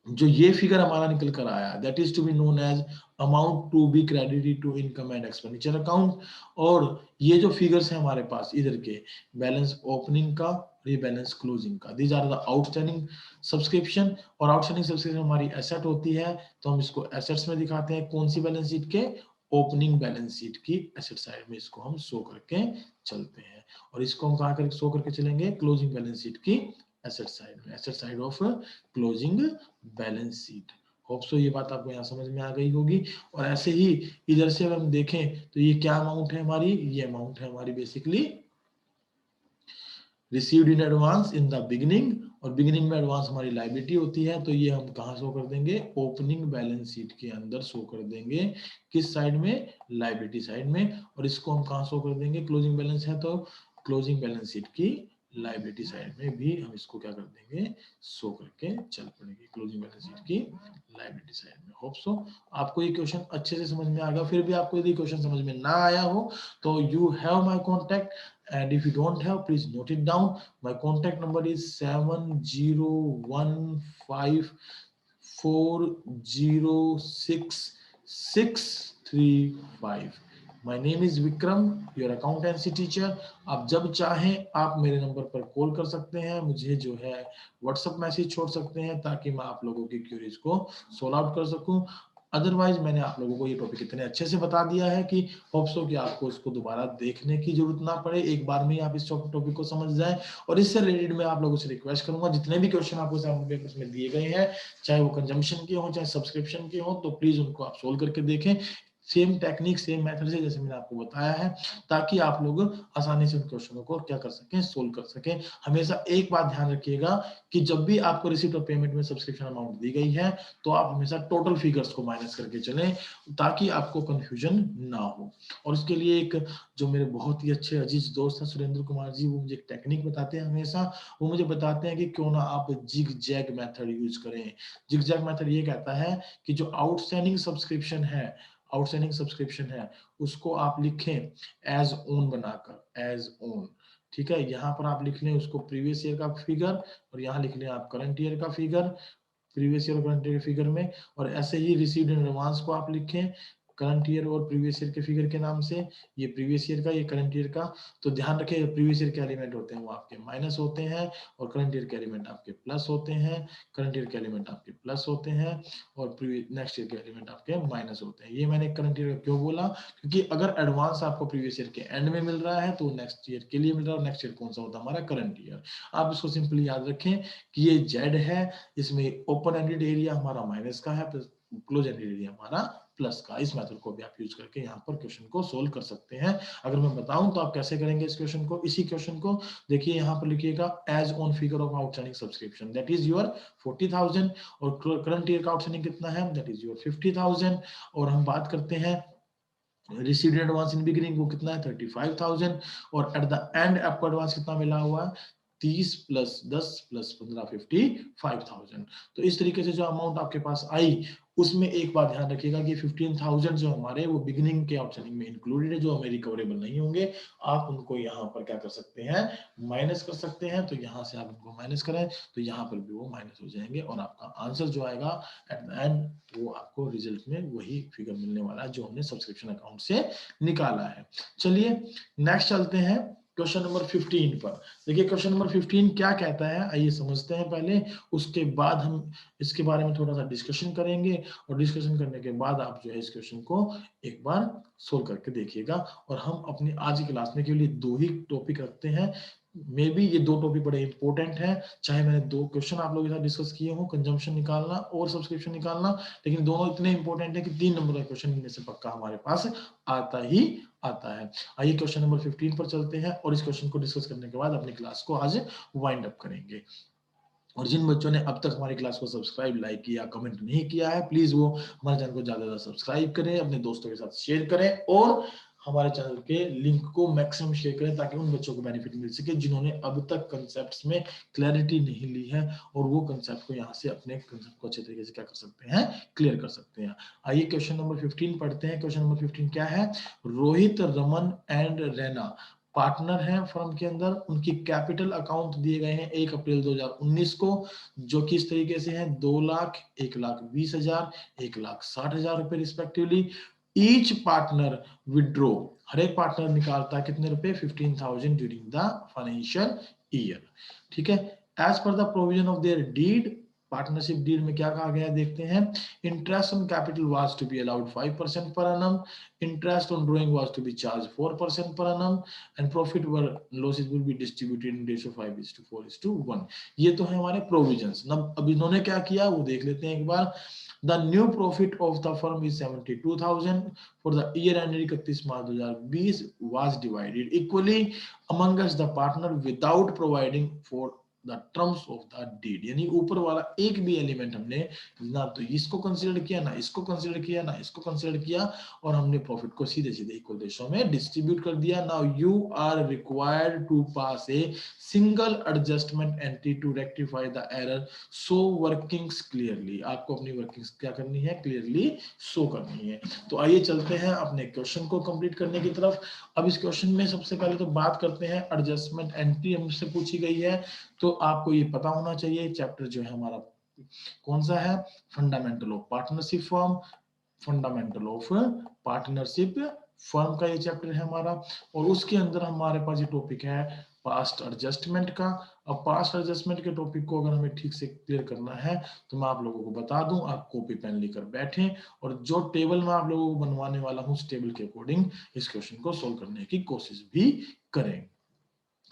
जो ये फिगर हमारा निकल कर आया that is to be known as amount to be credited to income and expenditure account. और ये जो फिगर्स है हमारे पास इधर के, बैलेंस ओपनिंग का, ये बैलेंस क्लोजिंग का, these are the outstanding subscription. और आउटस्टैंडिंग सब्सक्रिप्शन हमारी एसेट होती है तो हम इसको एसेट्स में दिखाते हैं, कौन सी बैलेंस शीट के, ओपनिंग बैलेंस शीट की एसेट साइड में इसको हम शो करके चलते हैं। और इसको हम कहाँ कर शो करके चलेंगे, क्लोजिंग बैलेंस शीट की एसेट साइड में, asset side of closing balance sheet. Hope so ये बात आपको यहाँ समझ में आ गई होगी। और ऐसे ही इधर से अगर हम देखें तो ये क्या अमाउंट है हमारी, ये अमाउंट है हमारी basically received in advance in the beginning, और बिगिनिंग में एडवांस हमारी लायबिलिटी होती है, तो ये हम कहाँ शो कर देंगे, ओपनिंग बैलेंस शीट के अंदर शो कर देंगे, किस साइड में, लायबिलिटी साइड में। और इसको हम कहाँ शो कर देंगे, क्लोजिंग बैलेंस है तो क्लोजिंग बैलेंस शीट की लायबिलिटी साइड में भी हम इसको क्या कर देंगे, शो करके चल पड़ेंगे, क्लोजिंग बैलेंस शीट की लायबिलिटी साइड में। होप सो आपको ये क्वेश्चन अच्छे से समझ में आ गया। फिर भी आपको यदि क्वेश्चन समझ में ना आया हो तो you have my contact, and if you don't have, please note it down. My contact number is 7015406635. My name is Vikram, your accountancy teacher. आप जब चाहें आप मेरे नंबर पर कॉल कर सकते हैं, मुझे जो है व्हाट्सएप मैसेज छोड़ सकते हैं, ताकि मैं आप लोगों की क्यूरीज को सोल्व आउट कर सकूं। अदरवाइज मैंने आप लोगों को ये टॉपिक इतने अच्छे से बता दिया है कि होप सो कि आपको इसको दोबारा देखने की जरूरत ना पड़े, एक बार में ही आप इस टॉपिक को समझ जाएं। और इससे रिलेटेड मैं आप लोगों से रिक्वेस्ट करूंगा, जितने भी क्वेश्चन आपको सैम्पल पेपर्स में दिए गए हैं, चाहे वो कंजम्पशन के हो चाहे सब्सक्रिप्शन के हो, तो प्लीज उनको आप सोल्व करके देखें, सेम टेक्निक सेम मेथड से जैसे मैंने आपको बताया है, ताकि आप लोग आसानी से उन क्वेश्चनों को क्या कर सकें, सोल्व कर सकें। हमेशा एक बात ध्यान रखिएगा कि जब भी आपको रिसीप्ट ऑफ पेमेंट में सब्सक्रिप्शन अमाउंट दी गई है, तो आप हमेशा टोटल फिगर्स को माइनस करके चलें, ताकि आपको कंफ्यूजन ना हो। और उसके लिए एक जो मेरे बहुत ही अच्छे अजीज दोस्त हैं सुरेंद्र कुमार जी, वो मुझे एक टेक्निक बताते हैं हमेशा। वो मुझे बताते हैं कि क्यों ना आप जिग जैग मेथड यूज करें। जिग जैग मेथड ये कहता है कि जो आउटस्टैंडिंग सब्सक्रिप्शन है उसको आप लिखें एज ओन बनाकर, एज ओन। ठीक है, यहाँ पर आप लिख लें उसको प्रीवियस ईयर का फिगर, और यहाँ लिख लें आप करंट ईयर का फिगर, प्रीवियस ईयर और करंट ईयर फिगर में। और ऐसे ही रिसीव्ड इन एडवांस को आप लिखें करंट ईयर और प्रीवियस ईयर के फिगर के नाम से, ये प्रीवियस ईयर का, ये करंट ईयर का। तो ध्यान रखें, प्रीवियस ईयर के एलिमेंट होते हैं वो आपके माइनस होते हैं, और करंट ईयर के एलिमेंट आपके प्लस होते हैं, करंट ईयर के एलिमेंट आपके प्लस होते हैं, और नेक्स्ट ईयर के एलिमेंट आपके माइनस होते हैं। ये मैंने करंट ईयर का क्यों बोला, क्योंकि अगर एडवांस आपको प्रीवियस ईयर के एंड में मिल रहा है तो नेक्स्ट ईयर के लिए मिल रहा है, और नेक्स्ट ईयर कौन सा होता है, हमारा करंट ईयर। आप इसको सिंपली याद रखें कि ये जेड है, इसमें ओपन एंडेड एरिया हमारा माइनस का है, प्लस क्लोज एंडेड एरिया हमारा प्लस का। इस मेथड को भी आप यूज करके यहाँ पर क्वेश्चन को सोल्व कर सकते हैं। अगर मैं बताऊं तो आप कैसे करेंगे इस क्वेश्चन को, इसी क्वेश्चन को देखिए यहाँ पर लिखिएगा as on figure of outstanding subscription, that is your 40,000, और करंट ईयर का आउटस्टैंडिंग कितना है, दैट इज योर 50,000। और हम बात करते हैं रिसीव्ड एडवांस इन बिगिनिंग, वो कितना है 35,000, और एट द एंड आपको एडवांस कितना मिला हुआ है, 30 प्लस 10 प्लस 15 55,000। तो इस तरीके से जो अमाउंट आपके पास आई, उसमें एक बात ध्यान रखिएगा कि 15,000 जो हमारे वो बिगिनिंग के आउटस्टैंडिंग में इंक्लूडेड है, जो हमें रिकवरेबल नहीं होंगे। आप उनको यहाँ पर क्या कर सकते हैं, माइनस कर सकते हैं। तो यहाँ से आप उनको माइनस करें तो यहाँ पर भी वो माइनस हो जाएंगे, और आपका आंसर जो आएगा एट द एंड वो आपको रिजल्ट में वही फिगर मिलने वाला है जो हमने सब्सक्रिप्शन अकाउंट से निकाला है। चलिए नेक्स्ट चलते हैं क्वेश्चन नंबर 15 पर। देखिए क्वेश्चन नंबर 15 क्या कहता है, आइए समझते हैं पहले, उसके बाद हम इसके बारे में थोड़ा सा डिस्कशन करेंगे, और डिस्कशन करने के बाद आप जो है इस क्वेश्चन को एक बार सोल्व करके देखिएगा। और हम अपनी आज की क्लास में केवल दो ही टॉपिक रखते हैं, मे बी ये दो टॉपिक बड़े इंपॉर्टेंट हैं, चाहे मैंने दो क्वेश्चन आप लोगों के साथ डिस्कस किए हों, कंजम्पशन निकालना और सब्सक्रिप्शन निकालना, लेकिन दोनों इतने इंपॉर्टेंट है कि 3 नंबर का क्वेश्चन इनमें से पक्का हमारे पास आता ही आता है। आइए क्वेश्चन नंबर 15 पर चलते हैं, और इस क्वेश्चन को डिस्कस करने के बाद अपनी क्लास को आज वाइंड अप करेंगे। और जिन बच्चों ने अब तक हमारी क्लास को सब्सक्राइब, लाइक किया, कमेंट नहीं किया है, प्लीज वो हमारे चैनल को ज्यादा ज्यादा सब्सक्राइब करें, अपने दोस्तों के साथ शेयर करें, और हमारे चैनल के लिंक को मैक्सिमम शेयर करें, ताकि उन बच्चों को बेनिफिट मिल सके जिन्होंने अब तक कंसेप्ट्स में क्लैरिटी नहीं ली है, और वो कंसेप्ट को यहाँ से अपने कंसेप्ट को अच्छे तरीके से क्या कर सकते हैं, क्लियर कर सकते हैं। आइए क्वेश्चन नंबर 15 पढ़ते हैं। क्वेश्चन नंबर 15 क्या है, रोहित, रमन एंड रैना पार्टनर हैं फर्म के अंदर, उनकी कैपिटल अकाउंट दिए गए हैं 1 अप्रैल 2019 को, जो कि इस तरीके से हैं 2 लाख, 1,20,000, 1,60,000 रुपए रिस्पेक्टिवली। ईच पार्टनर विड्रॉ, हर एक पार्टनर निकालता है कितने रुपए, 15,000 ड्यूरिंग द फाइनेंशियल ईयर। ठीक है, as per the provision of their deed, partnership deed में क्या कहा गया है देखते हैं। Interest on capital was to be allowed 5% per annum, interest on drawing was to be charged 4% per annum, and profit or losses will be distributed in ratio 5:4:1। ये तो है हमारे प्रोविजंस। अब इन्होंने क्या किया वो देख लेते हैं एक बार। The new profit of the firm is 72,000 for the year ended 31 March 2020 was divided equally among us the partner without providing for the terms of the deed. यानी ऊपर वाला एक भी एलिमेंट हमने ना तो इसको कंसीडर किया, ना इसको कंसीडर किया, ना इसको कंसीडर किया, और हमने प्रॉफिट को सीधे सीधे इक्वल रेशो में डिस्ट्रीब्यूट कर दिया। Now you are required to pass a single adjustment entry to rectify the error show workings clearly. आपको अपनी वर्किंग्स क्या करनी है, क्लियरली शो करनी है। तो आइए चलते हैं अपने क्वेश्चन को कंप्लीट करने की तरफ। अब इस क्वेश्चन में सबसे पहले तो बात करते हैं एडजस्टमेंट एंट्री हमसे पूछी गई है, तो आपको ये पता होना चाहिए चैप्टर जो है हमारा कौन सा है, fundamental of partnership firm. Fundamental of partnership firm का ये चैप्टर है हमारा, और उसके अंदर हमारे पास ये टॉपिक है पास्ट एडजस्टमेंट का। अब पास्ट एडजस्टमेंट के टॉपिक को अगर हमें ठीक से क्लियर करना है तो मैं आप लोगों को बता दूं, आप कॉपी पेन लेकर बैठें और जो टेबल मैं आप लोगों को बनवाने वाला हूं उस टेबल के अकॉर्डिंग इस क्वेश्चन को सोल्व करने की कोशिश भी करें।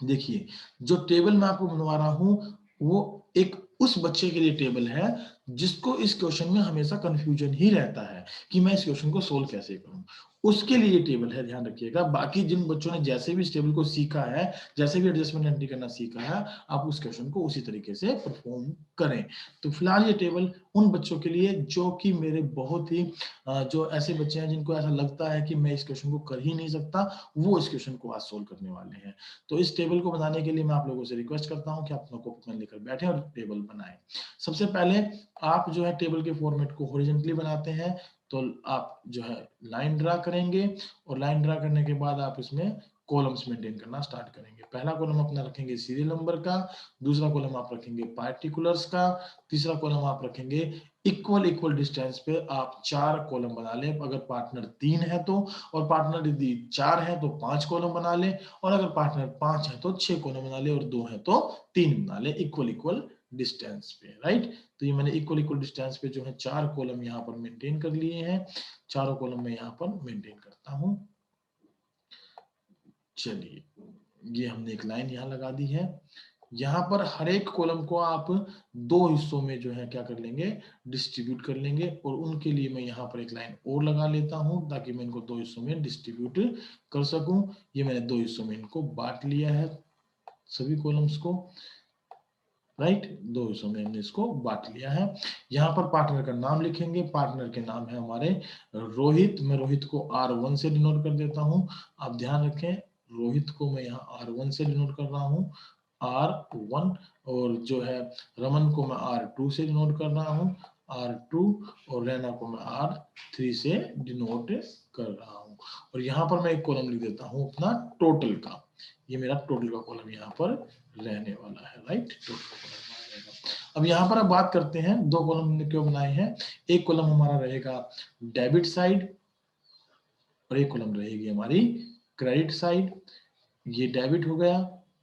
देखिए जो टेबल मैं आपको बनवा रहा हूं वो एक उस बच्चे के लिए टेबल है जिसको इस क्वेश्चन में हमेशा कंफ्यूजन ही रहता है कि मैं इस क्वेश्चन को सोल्व कैसे करूं, उसके लिए टेबल है, ध्यान रखिएगा। बाकी जिन बच्चों ने जैसे भी इस टेबल को सीखा है, जैसे भी एडजस्टमेंट एंट्री करना सीखा है, आप उस क्वेश्चन को उसी तरीके से परफॉर्म करें। तो फिलहाल ये टेबल उन बच्चों के लिए जो कि मेरे बहुत ही जो ऐसे बच्चे हैं जिनको ऐसा लगता है कि मैं इस क्वेश्चन को कर ही नहीं सकता, वो इस क्वेश्चन को आज सोल्व करने वाले हैं। तो इस टेबल को बनाने के लिए मैं आप लोगों से रिक्वेस्ट करता हूं कि आप अपना कॉपी पेन लेकर बैठे और टेबल बनाएं। सबसे पहले आप जो है टेबल के फॉर्मेट को हॉरिजॉन्टली बनाते हैं, तो आप जो है लाइन ड्रा करेंगे और लाइन ड्रा करने के बाद आप इसमें कॉलम्स मेंटेन करना स्टार्ट करेंगे। पहला कॉलम अपना रखेंगे सीरियल नंबर का, दूसरा कॉलम आप रखेंगे पार्टिकुलर्स का, तीसरा कॉलम आप रखेंगे इक्वल इक्वल डिस्टेंस पे आप 4 कॉलम बना लें अगर पार्टनर 3 है तो, और पार्टनर यदि 4 है तो 5 कॉलम बना लें, और अगर पार्टनर 5 है तो 6 कॉलम बना ले, और 2 है तो 3 बना ले इक्वल इक्वल डिस्टेंस पे, राइट। तो ये मैंने इक्वल इक्वल डिस्टेंस पे जो है 4 कॉलम यहाँ पर मेंटेन कर लिए हैं, चारों कॉलम में यहाँ पर मेंटेन करता हूं। चलिए ये हमने एक लाइन यहाँ लगा दी है। यहाँ पर हर एक कॉलम को आप 2 हिस्सों में जो है क्या कर लेंगे, डिस्ट्रीब्यूट कर लेंगे, और उनके लिए मैं यहाँ पर एक लाइन और लगा लेता हूँ ताकि मैं इनको 2 हिस्सों में डिस्ट्रीब्यूट कर सकूं। ये मैंने 2 हिस्सों में इनको बांट लिया है सभी कॉलम्स को, राइट। 2 हिस्सों में हमने इसको बांट लिया है। यहाँ पर पार्टनर का नाम लिखेंगे, पार्टनर के नाम है हमारे रोहित। मैं रोहित को R1 से डिनोट कर देता हूँ। आप ध्यान रखें रोहित को मैं यहाँ R1 से डिनोट कर रहा हूँ, R1, और जो है रमन को मैं R2 से डिनोट कर रहा हूँ, R2, और रैना को मैं R3 से डिनोट कर रहा हूँ। और यहाँ पर मैं एक कॉलम लिख देता हूँ अपना टोटल का, ये मेरा टोटल का कॉलम यहाँ पर रहने वाला है, राइट। अब यहाँ पर अब बात करते हैं 2 कॉलम हमने क्यों बनाए हैं। एक कॉलम हमारा रहेगा डेबिट साइड और एक कॉलम रहेगी हमारी क्रेडिट साइड। ये डेबिट हो गया,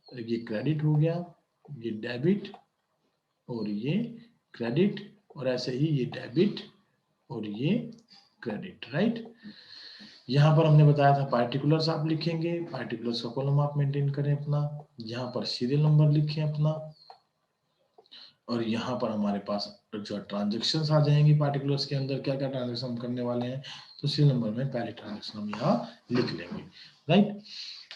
ये क्रेडिट हो गया, ये डेबिट और ये क्रेडिट, और ऐसे ही ये डेबिट और ये क्रेडिट, राइट। यहाँ पर हमने बताया था पार्टिकुलर्स आप लिखेंगे, पार्टिकुलर्स का कॉलम आप मेंटेन करें अपना, यहाँ पर सीरियल नंबर लिखें अपना, और यहाँ पर हमारे पास जो ट्रांजेक्शन आ जाएंगी पार्टिकुलर्स के अंदर, क्या क्या ट्रांजेक्शन हम करने वाले हैं, तो सीरियल नंबर में पहले ट्रांजेक्शन हम यहाँ लिख लेंगे, राइट।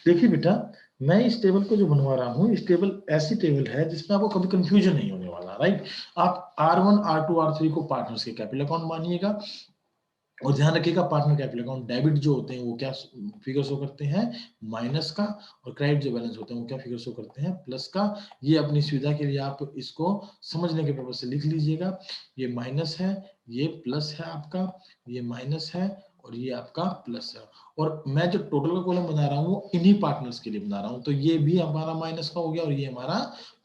देखिए बेटा मैं इस टेबल को जो बनवा रहा हूँ, इस टेबल ऐसी टेबल है जिसमें आपको कभी कंफ्यूजन नहीं होने वाला, राइट। आप R1 R2 R3 को पार्टनर्स के कैपिटल अकाउंट मानिएगा, और ध्यान रखिएगा पार्टनर कैपिटल अकाउंट डेबिट जो होते हैं वो क्या फिगर शो करते हैं, माइनस का, और क्रेडिट जो बैलेंस होते हैं वो क्या फिगर शो करते हैं, प्लस का। ये अपनी सुविधा के लिए आप इसको समझने के पर्पज से लिख लीजिएगा, ये माइनस है, ये प्लस है आपका, ये माइनस है और ये आपका प्लस है। और मैं जो टोटल का कॉलम बना रहा हूँ इन्हीं पार्टनर्स के लिए बना रहा हूँ, तो ये भी हमारा माइनस का हो गया और ये हमारा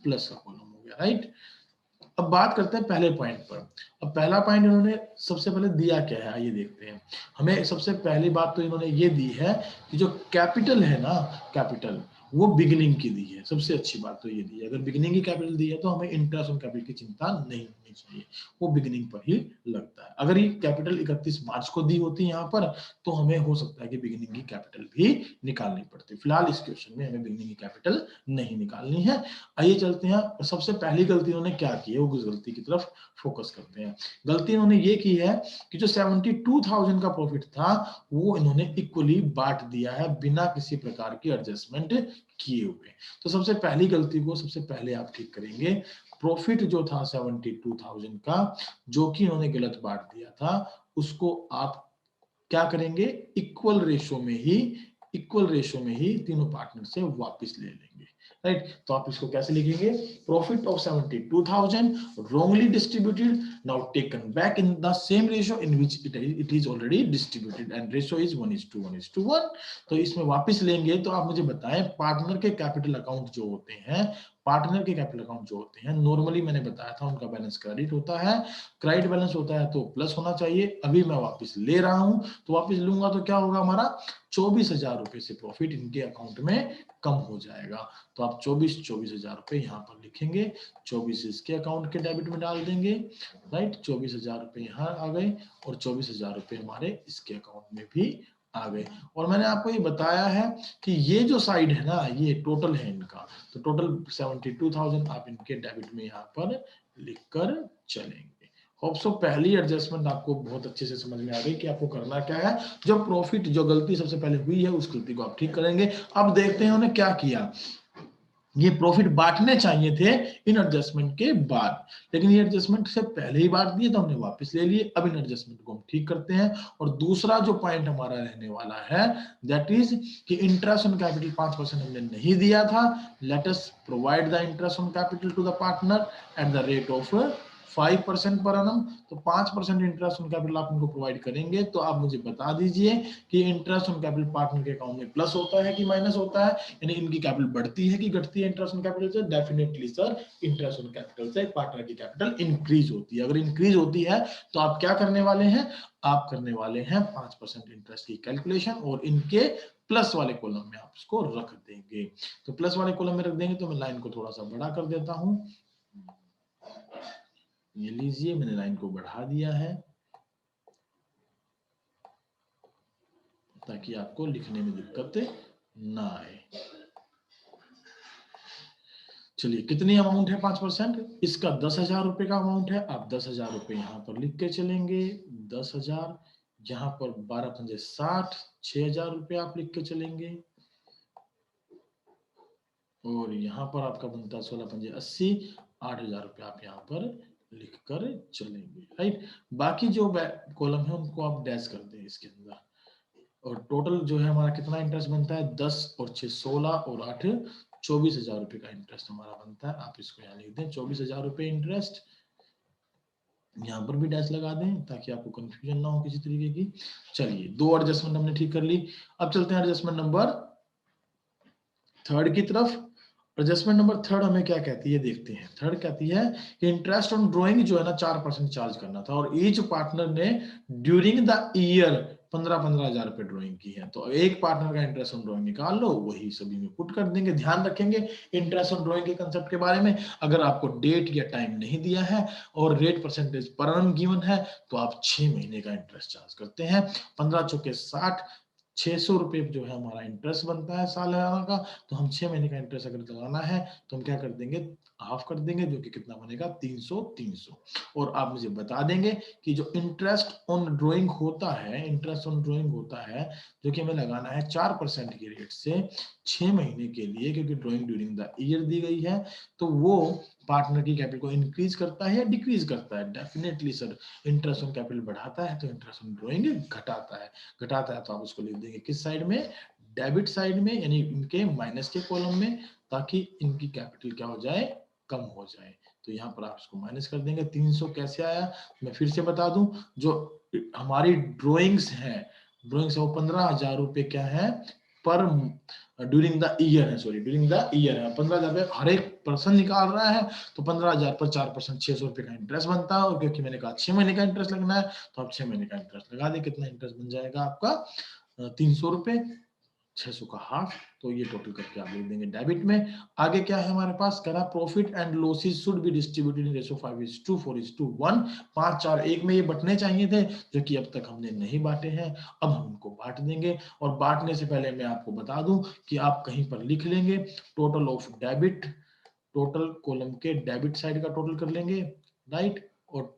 प्लस का कॉलम हो गया, राइट। अब बात करते हैं पहले पॉइंट पर। अब पहला पॉइंट इन्होंने सबसे पहले दिया क्या है, आइए देखते हैं। हमें सबसे पहली बात तो इन्होंने ये दी है कि जो कैपिटल है ना, कैपिटल वो बिगिनिंग की दी है। सबसे अच्छी बात तो ये दी है, अगर बिगिनिंग की कैपिटल दी है तो हमें इंटरेस्ट ऑन कैपिटल की चिंता नहीं होनी चाहिए, वो बिगिनिंग पर ही लगता है। अगर ये कैपिटल 31 मार्च को दी होती यहाँ पर तो हमें हो सकता है कि बिगिनिंग की कैपिटल भी निकालनी पड़ती। फिलहाल इस क्वेश्चन में हमें बिगिनिंग की कैपिटल नहीं निकालनी है। आइए चलते हैं, सबसे पहली गलती उन्होंने क्या की है वो उस गलती की तरफ फोकस करते हैं। गलती इन्होंने ये की है कि जो 72,000 का प्रॉफिट था वो इन्होंने इक्वली बांट दिया है बिना किसी प्रकार की एडजस्टमेंट किए हुए। तो सबसे पहली गलती को सबसे पहले आप ठीक करेंगे। प्रॉफिट जो था 72,000 का, जो कि इन्होंने गलत बांट दिया था, उसको आप क्या करेंगे, इक्वल रेशो में ही तीनों पार्टनर से वापस ले लेंगे। राइट, तो आप इसको कैसे लिखेंगे, profit of 72,000 wrongly distributed now taken back in the same ratio in which it is already distributed and ratio is 1:1:1। तो इसमें वापस लेंगे तो आप मुझे बताएं, पार्टनर के कैपिटल अकाउंट जो होते हैं, पार्टनर के कैपिटल अकाउंट जो होते हैं, नॉर्मली मैंने बताया था उनका बैलेंस क्रेडिट होता है, क्रेडिट बैलेंस होता है तो प्लस होना चाहिए। अभी मैं वापस ले रहा हूं तो वापस लूंगा तो क्या होगा, हमारा 24,000 रुपए से प्रॉफिट इनके अकाउंट में कम हो जाएगा। तो आप 24,000 रुपए यहाँ पर लिखेंगे, 24 इसके अकाउंट के डेबिट में डाल देंगे। राइट, 24,000 रुपए यहाँ आ गए और 24,000 रुपए हमारे इसके अकाउंट में भी आ गए। और मैंने आपको ये बताया है कि ये जो साइड है ना, ये टोटल है इनका, तो टोटल 72,000 आप इनके डेबिट में यहाँ पर लिखकर चलेंगे। होप सो पहली एडजस्टमेंट आपको बहुत अच्छे से समझ में आ गई कि आपको करना क्या है। जो प्रॉफिट, जो गलती सबसे पहले हुई है उस गलती को आप ठीक करेंगे। अब देखते हैं उन्होंने क्या किया। ये प्रॉफिट बांटने चाहिए थे इन एडजस्टमेंट के बाद, लेकिन ये एडजस्टमेंट से पहले ही बांट दिए तो हमने वापस ले लिए। अब इन एडजस्टमेंट को हम ठीक करते हैं। और दूसरा जो पॉइंट हमारा रहने वाला है दैट इज कि इंटरेस्ट ऑन कैपिटल 5% हमने नहीं दिया था। Let us provide the interest on capital to the partner at the rate of 5% per annum। तो 5% इंटरेस्ट ऑन कैपिटल आप उनको प्रोवाइड करेंगे। तो आप मुझे बता दीजिए कि इंटरेस्ट ऑन कैपिटल पार्टनर के अकाउंट में प्लस होता है कि माइनस होता है, यानी इनकी कैपिटल बढ़ती है कि घटती है इंटरेस्ट ऑन कैपिटल से। Definitely sir, interest on capital से पार्टनर की कैपिटल इंक्रीज होती है। अगर इंक्रीज होती है तो आप क्या करने वाले हैं, आप करने वाले हैं 5% इंटरेस्ट की कैलकुलेशन और इनके प्लस वाले कॉलम में आप इसको रख देंगे। तो प्लस वाले कॉलम में रख देंगे तो मैं लाइन को थोड़ा सा बड़ा कर देता हूं। ये लीजिए, मैंने लाइन को बढ़ा दिया है ताकि आपको लिखने में दिक्कत ना आए। चलिए, कितनी अमाउंट है 5%, इसका 10,000 रुपए का अमाउंट है। आप 10,000 रुपए यहाँ पर लिख के चलेंगे, 10,000, यहाँ पर 12 पंजे 60, 6,000 रुपए आप लिख के चलेंगे। और यहाँ पर आपका बनता है 16 पंजे 80, 8,000 रुपए आप यहाँ पर लिख कर चलेंगे। राइट, बाकी जो कॉलम है उनको आप डैश कर दें इसके अंदर। और टोटल जो है हमारा कितना इंटरेस्ट बनता है, 10 और 6 16 और 8 24,000 रुपए का इंटरेस्ट हमारा बनता है। आप इसको यहाँ लिख दें 24,000 रुपए इंटरेस्ट, यहाँ पर भी डैश लगा दें ताकि आपको कंफ्यूजन ना हो किसी तरीके की। चलिए, दो एडजस्टमेंट हमने ठीक कर ली। अब चलते हैं एडजस्टमेंट नंबर 3 की तरफ। एडजस्टमेंट नंबर 3 हमें क्या कहती है देखते हैं। 3 कहती है कि इंटरेस्ट ऑन ड्राइंग जो है ना 4% चार्ज करना था और ईच पार्टनर ने ड्यूरिंग द ईयर 15,000 रुपए ड्राइंग की है। तो एक पार्टनर का इंटरेस्ट ऑन ड्राइंग निकाल लो, वही सभी में पुट कर देंगे। ध्यान रखेंगे इंटरेस्ट ऑन ड्राइंग के कंसेप्ट के बारे में, अगर आपको डेट या टाइम नहीं दिया है और रेट परसेंटेज पर annum गिवन है तो आप 6 महीने का इंटरेस्ट चार्ज करते हैं। 15 चौके 60, 600 रुपए जो है हमारा इंटरेस्ट बनता है सालाना का। तो हम 6 महीने का इंटरेस्ट अगर लगाना है तो हम क्या कर देंगे, हाफ कर देंगे, जो कि कितना बनेगा 300 300। और आप मुझे बता देंगे कि जो इंटरेस्ट ऑन ड्राइंग होता है, इंटरेस्ट ऑन ड्राइंग होता है जो कि हमें लगाना है 4% की रेट से 6 महीने के लिए, क्योंकि ड्राइंग ड्यूरिंग द ईयर दी गई है, तो वो पार्टनर की कैपिटल को इंक्रीज करता है या डिक्रीज करता है। Definitely sir, interest on capital बढ़ाता है तो इंटरेस्ट ऑन ड्राइंग घटाता है। घटाता है तो आप उसको लिख देंगे किस साइड में, डेबिट साइड में, यानी इनके माइनस के कॉलम में, ताकि इनकी कैपिटल क्या हो जाए, कम हो जाए। तो यहाँ पर आप इसको माइनस कर देंगे। 300 कैसे आया, मैं फिर से बता दूं, जो हमारी ड्रॉइंग्स है, ड्रॉइंग्स है वो 15,000 रुपए क्या है पर ड्यूरिंग द ईयर है, सॉरी ड्यूरिंग द ईयर है। 15,000 हर एक पर्सन निकाल रहा है तो 15,000 पर 4% 600 रुपए का इंटरेस्ट बनता है। और क्योंकि मैंने कहा 6 महीने का इंटरेस्ट लगना है तो आप 6 महीने का इंटरेस्ट लगा दें। कितना इंटरेस्ट बन जाएगा आपका, 300 रुपए। 600 का हाफ, तो ये टोटल करके आप लिख देंगे डेबिट में। आगे क्या है हमारे पास, करा profit and losses should be distributed in ratio 5:4:1। 5-4-1 में ये बंटने चाहिए थे, जो कि अब तक हमने नहीं बांटे हैं। अब हम उनको बांट देंगे, और बांटने से पहले मैं आपको बता दूं कि आप कहीं पर लिख लेंगे total of debit, total column के डेबिट साइड का टोटल कर लेंगे, राइट, और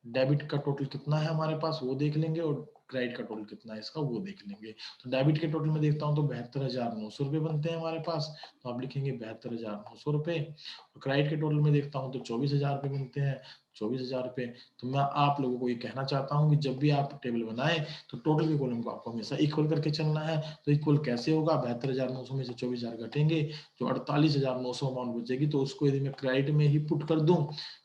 डेबिट का टोटल कितना है हमारे पास वो देख लेंगे, और क्रेडिट का टोटल कितना है इसका वो देख लेंगे। तो डेबिट के टोटल में देखता हूँ तो 72,900 रुपये बनते हैं हमारे पास, तो आप लिखेंगे 72,900 रुपये। और क्रेडिट के टोटल में देखता हूँ तो 24,000 रुपये बनते हैं, 24,000 रुपये। तो मैं आप लोगों को ये कहना चाहता हूँ कि जब भी आप टेबल बनाएं तो टोटल के कॉलम को आपको हमेशा इक्वल करके चलना है। तो इक्वल कैसे होगा, 72,900 में से 24,000 घटेंगे, जो 48,900 अमाउंट बचेगी, तो उसको यदि मैं क्रेडिट में ही पुट कर दूं,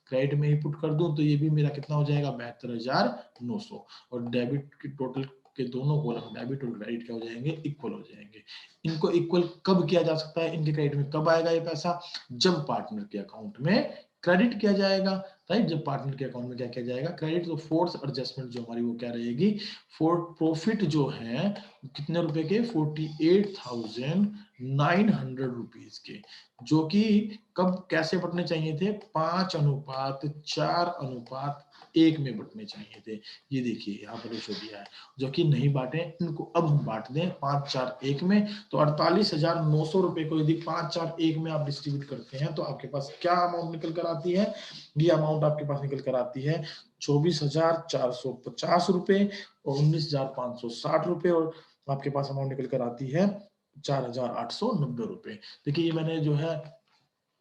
क्रेडिट में ही पुट कर दूं, तो ये भी मेरा कितना हो जाएगा, 72,900। और डेबिट की टोटल के दोनों कॉलम डेबिट और क्रेडिट क्या हो जाएंगे, इक्वल हो जाएंगे। इनको इक्वल कब किया जा सकता है, इनके क्रेडिट में कब आएगा ये पैसा, जब पार्टनर के अकाउंट में क्रेडिट किया जाएगा, राइट। जब पार्टनर के अकाउंट में क्या किया जाएगा, क्रेडिट। तो फोर्स एडजस्टमेंट जो हमारी वो क्या रहेगी, फॉर प्रॉफिट जो है कितने रुपए के, 48,900 रुपीज के, जो कि कब कैसे बंटने चाहिए थे, 5:4:1 में बंटने चाहिए थे। ये देखिए यहाँ पर रेशो दिया है, जो कि नहीं बांटे, इनको अब हम बांट दें 5:4:1 में। तो 48,900 रुपए को यदि 5:4:1 में आप डिस्ट्रीब्यूट करते हैं तो आपके पास क्या अमाउंट निकल कर आती है, ये अमाउंट आपके पास निकल कर आती है 24,450 रुपए और 19,560 रुपए, और आपके पास अमाउंट निकल कर आती है 4,890 रुपए। देखिए ये मैंने जो है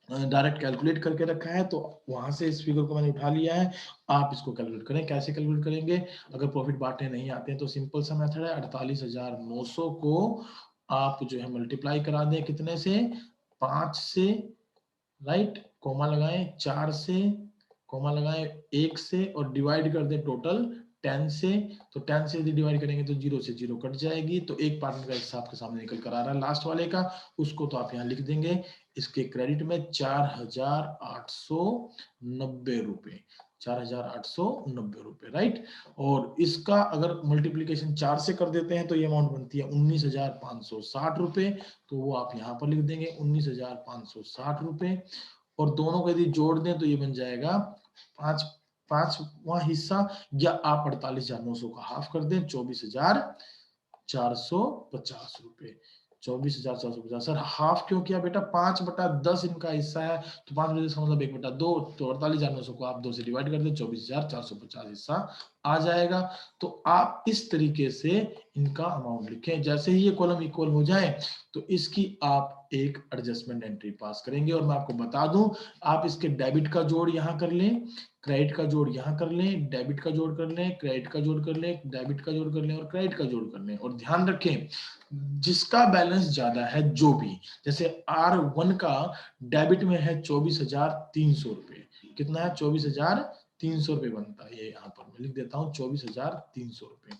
डायरेक्ट कैलकुलेट करके रखा है, तो वहां से इस फिगर को मैंने उठा लिया है। आप इसको कैलकुलेट करें, कैसे कैलकुलेट करेंगे, अगर प्रॉफिट बांटने नहीं आते हैं तो सिंपल सा मेथड है, 48,900 को आप जो है मल्टीप्लाई करा दें कितने से, 5 से, राइट, कोमा लगाएं, 4 से, कोमा लगाएं, 1 से, और डिवाइड कर दें टोटल 10 से। तो 10 से यदि डिवाइड करेंगे तो 0 से 0 कट जाएगी, तो एक पार्टनर का हिस्सा आपके सामने निकल कर आ रहा है लास्ट वाले का, उसको तो आप यहाँ लिख देंगे इसके क्रेडिट में 4,890 रुपए, 4,890 रुपए, राइट। और इसका अगर मल्टीप्लीकेशन 4 से कर देते हैं तो ये अमाउंट बनती है 19,560 रुपए, तो वो आप यहाँ पर लिख देंगे 19,560 रुपए। और दोनों को यदि जोड़ दें तो ये बन जाएगा 5वां हिस्सा, या आप 48,900 का हाफ कर दें, 24,450 रुपए, 24,450। सर हाफ क्यों किया बेटा, 5/10 इनका हिस्सा है, तो 5 का मतलब 1/2, तो 48,900 को आप 2 से डिवाइड कर दें, 24,450 हिस्सा आ जाएगा। तो आप इस तरीके से इनका अमाउंट लिखें, जैसे ही ये कॉलम इक्वल हो जाए तो इसकी आप एक एडजस्टमेंट एंट्री पास करेंगे। और मैं आपको बता दूं, आप इसके डेबिट का जोड़ यहां कर लें, क्रेडिट का जोड़ यहां कर लें, डेबिट का जोड़ कर लें, क्रेडिट का जोड़ कर लें, डेबिट का जोड़ कर लें, और क्रेडिट का जोड़ कर लें। और ध्यान रखें, जिसका बैलेंस ज्यादा है, जो भी, जैसे R1 का डेबिट में है 24,300 रुपए, कितना है, 24,300 रुपए बनता है, ये यहाँ पर मैं लिख देता हूँ 24,300 रुपए।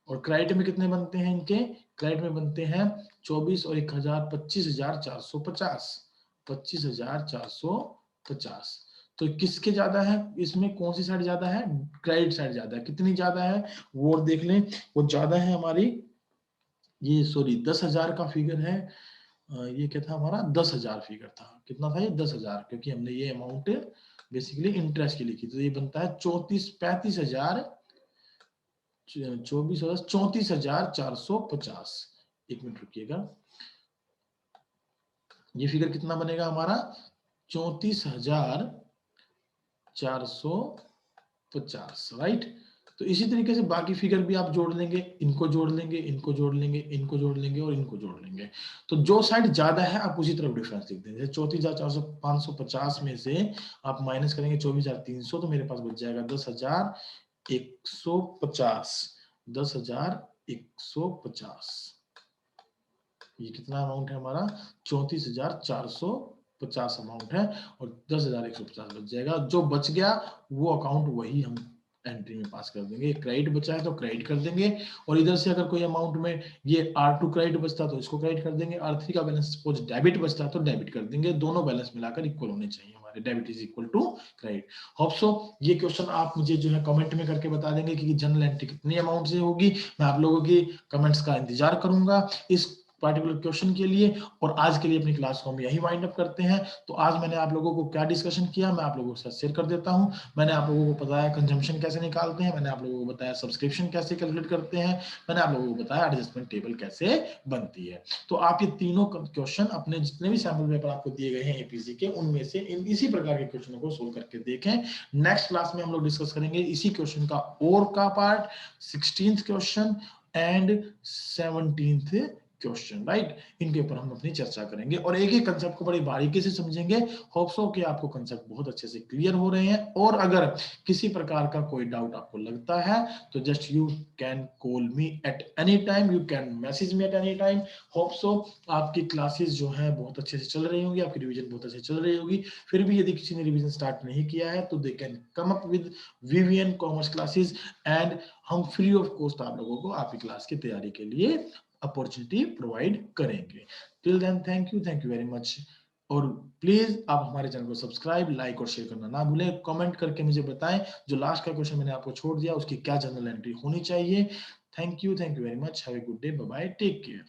और क्रेडिट में कितने बनते हैं इनके, क्रेडिट में बनते हैं 24 और 1,000 25,450, 25,450। तो किसके ज्यादा है, इसमें कौन सी साइड ज्यादा है, क्रेडिट साइड ज्यादा है, कितनी ज्यादा है वो देख लें, वो ज्यादा है हमारी, ये सॉरी 10,000 का फिगर है, ये क्या था हमारा, 10,000 फिगर था, कितना था ये, 10,000, क्योंकि हमने ये अमाउंट बेसिकली इंटरेस्ट की लिखी, तो ये बनता है 34,000 34,450। एक मिनट रुकिएगा, ये फिगर कितना बनेगा हमारा, 34,450, राइट। तो इसी तरीके से बाकी फिगर भी आप जोड़ लेंगे, इनको जोड़ लेंगे, इनको जोड़ लेंगे, इनको जोड़ लेंगे, और इनको जोड़ लेंगे। तो जो साइड ज्यादा है आप उसी तरफ डिफरेंस लिख देंगे। 34,550 में से आप माइनस करेंगे 24,300, तो मेरे पास बच जाएगा 10,150, 10,150। ये कितना अमाउंट है हमारा, 34,450 अमाउंट है, और 10,150 बच जाएगा। जो बच गया वो अकाउंट वही हम एंट्री में पास कर देंगे। क्रेडिट बचा है तो क्रेडिट कर देंगे, और इधर से अगर कोई अमाउंट में ये R2 क्रेडिट बचता तो इसको क्रेडिट कर देंगे, R3 का बैलेंस सपोज डेबिट बचता तो डेबिट कर देंगे। दोनों बैलेंस मिलाकर इक्वल होने चाहिए हमारे, debit is equal to credit. Hope so ये क्वेश्चन आप मुझे जो है कमेंट में करके बता देंगे कि जनरल एंट्री कितनी अमाउंट से होगी। मैं आप लोगों की कमेंट्स का इंतजार करूंगा। इस पार्टिकुलर क्वेश्चन के लिए। और आज के लिए अपनी क्लास को हम यही वाइंड अप करते हैं। तो आज मैंने आप लोगों को क्या डिस्कशन किया मैं आप लोगों के साथ शेयर कर देता हूं। मैंने आप लोगों को बताया कंजम्पशन कैसे निकालते हैं, मैंने आप लोगों को बताया सब्सक्रिप्शन कैसे कैलकुलेट करते हैं, मैंने आप लोगों को बताया एडजस्टमेंट टेबल कैसे बनती है। तो आप ये तीनों क्वेश्चन अपने जितने भी सैंपल पेपर आपको दिए गए हैं एपीसी के, उनमें से इसी प्रकार के क्वेश्चनों को सोल्व करके देखें। नेक्स्ट क्लास में हम लोग डिस्कस करेंगे इसी क्वेश्चन का और का part, 16th question and 17th question, right. इनके ऊपर हम अपनी चर्चा करेंगे और एक एक कंसेप्ट को बड़ी बारीकी से समझेंगे। होप सो कि आपको कंसेप्ट बहुत अच्छे से क्लियर हो रहे हैं। और अगर किसी प्रकार का कोई डाउट आपको लगता है तो just you can call me at any time, you can message me at any time. Hope so आपकी क्लासेस जो है बहुत अच्छे से चल रही होंगी, आपकी रिवीजन बहुत अच्छे से चल रही होगी। फिर भी यदि किसी ने रिवीजन स्टार्ट नहीं किया है तो they can come up with VVN commerce classes and हम फ्री ऑफ कॉस्ट आप लोगों को आपकी क्लास की तैयारी के लिए अपॉर्चुनिटी प्रोवाइड करेंगे। Till then thank you very much. और प्लीज आप हमारे चैनल को सब्सक्राइब, लाइक और शेयर करना ना भूलें। कमेंट करके मुझे बताएं जो लास्ट का क्वेश्चन मैंने आपको छोड़ दिया उसकी क्या जर्नल एंट्री होनी चाहिए। Thank you very much. Have a good day, bye bye, take care.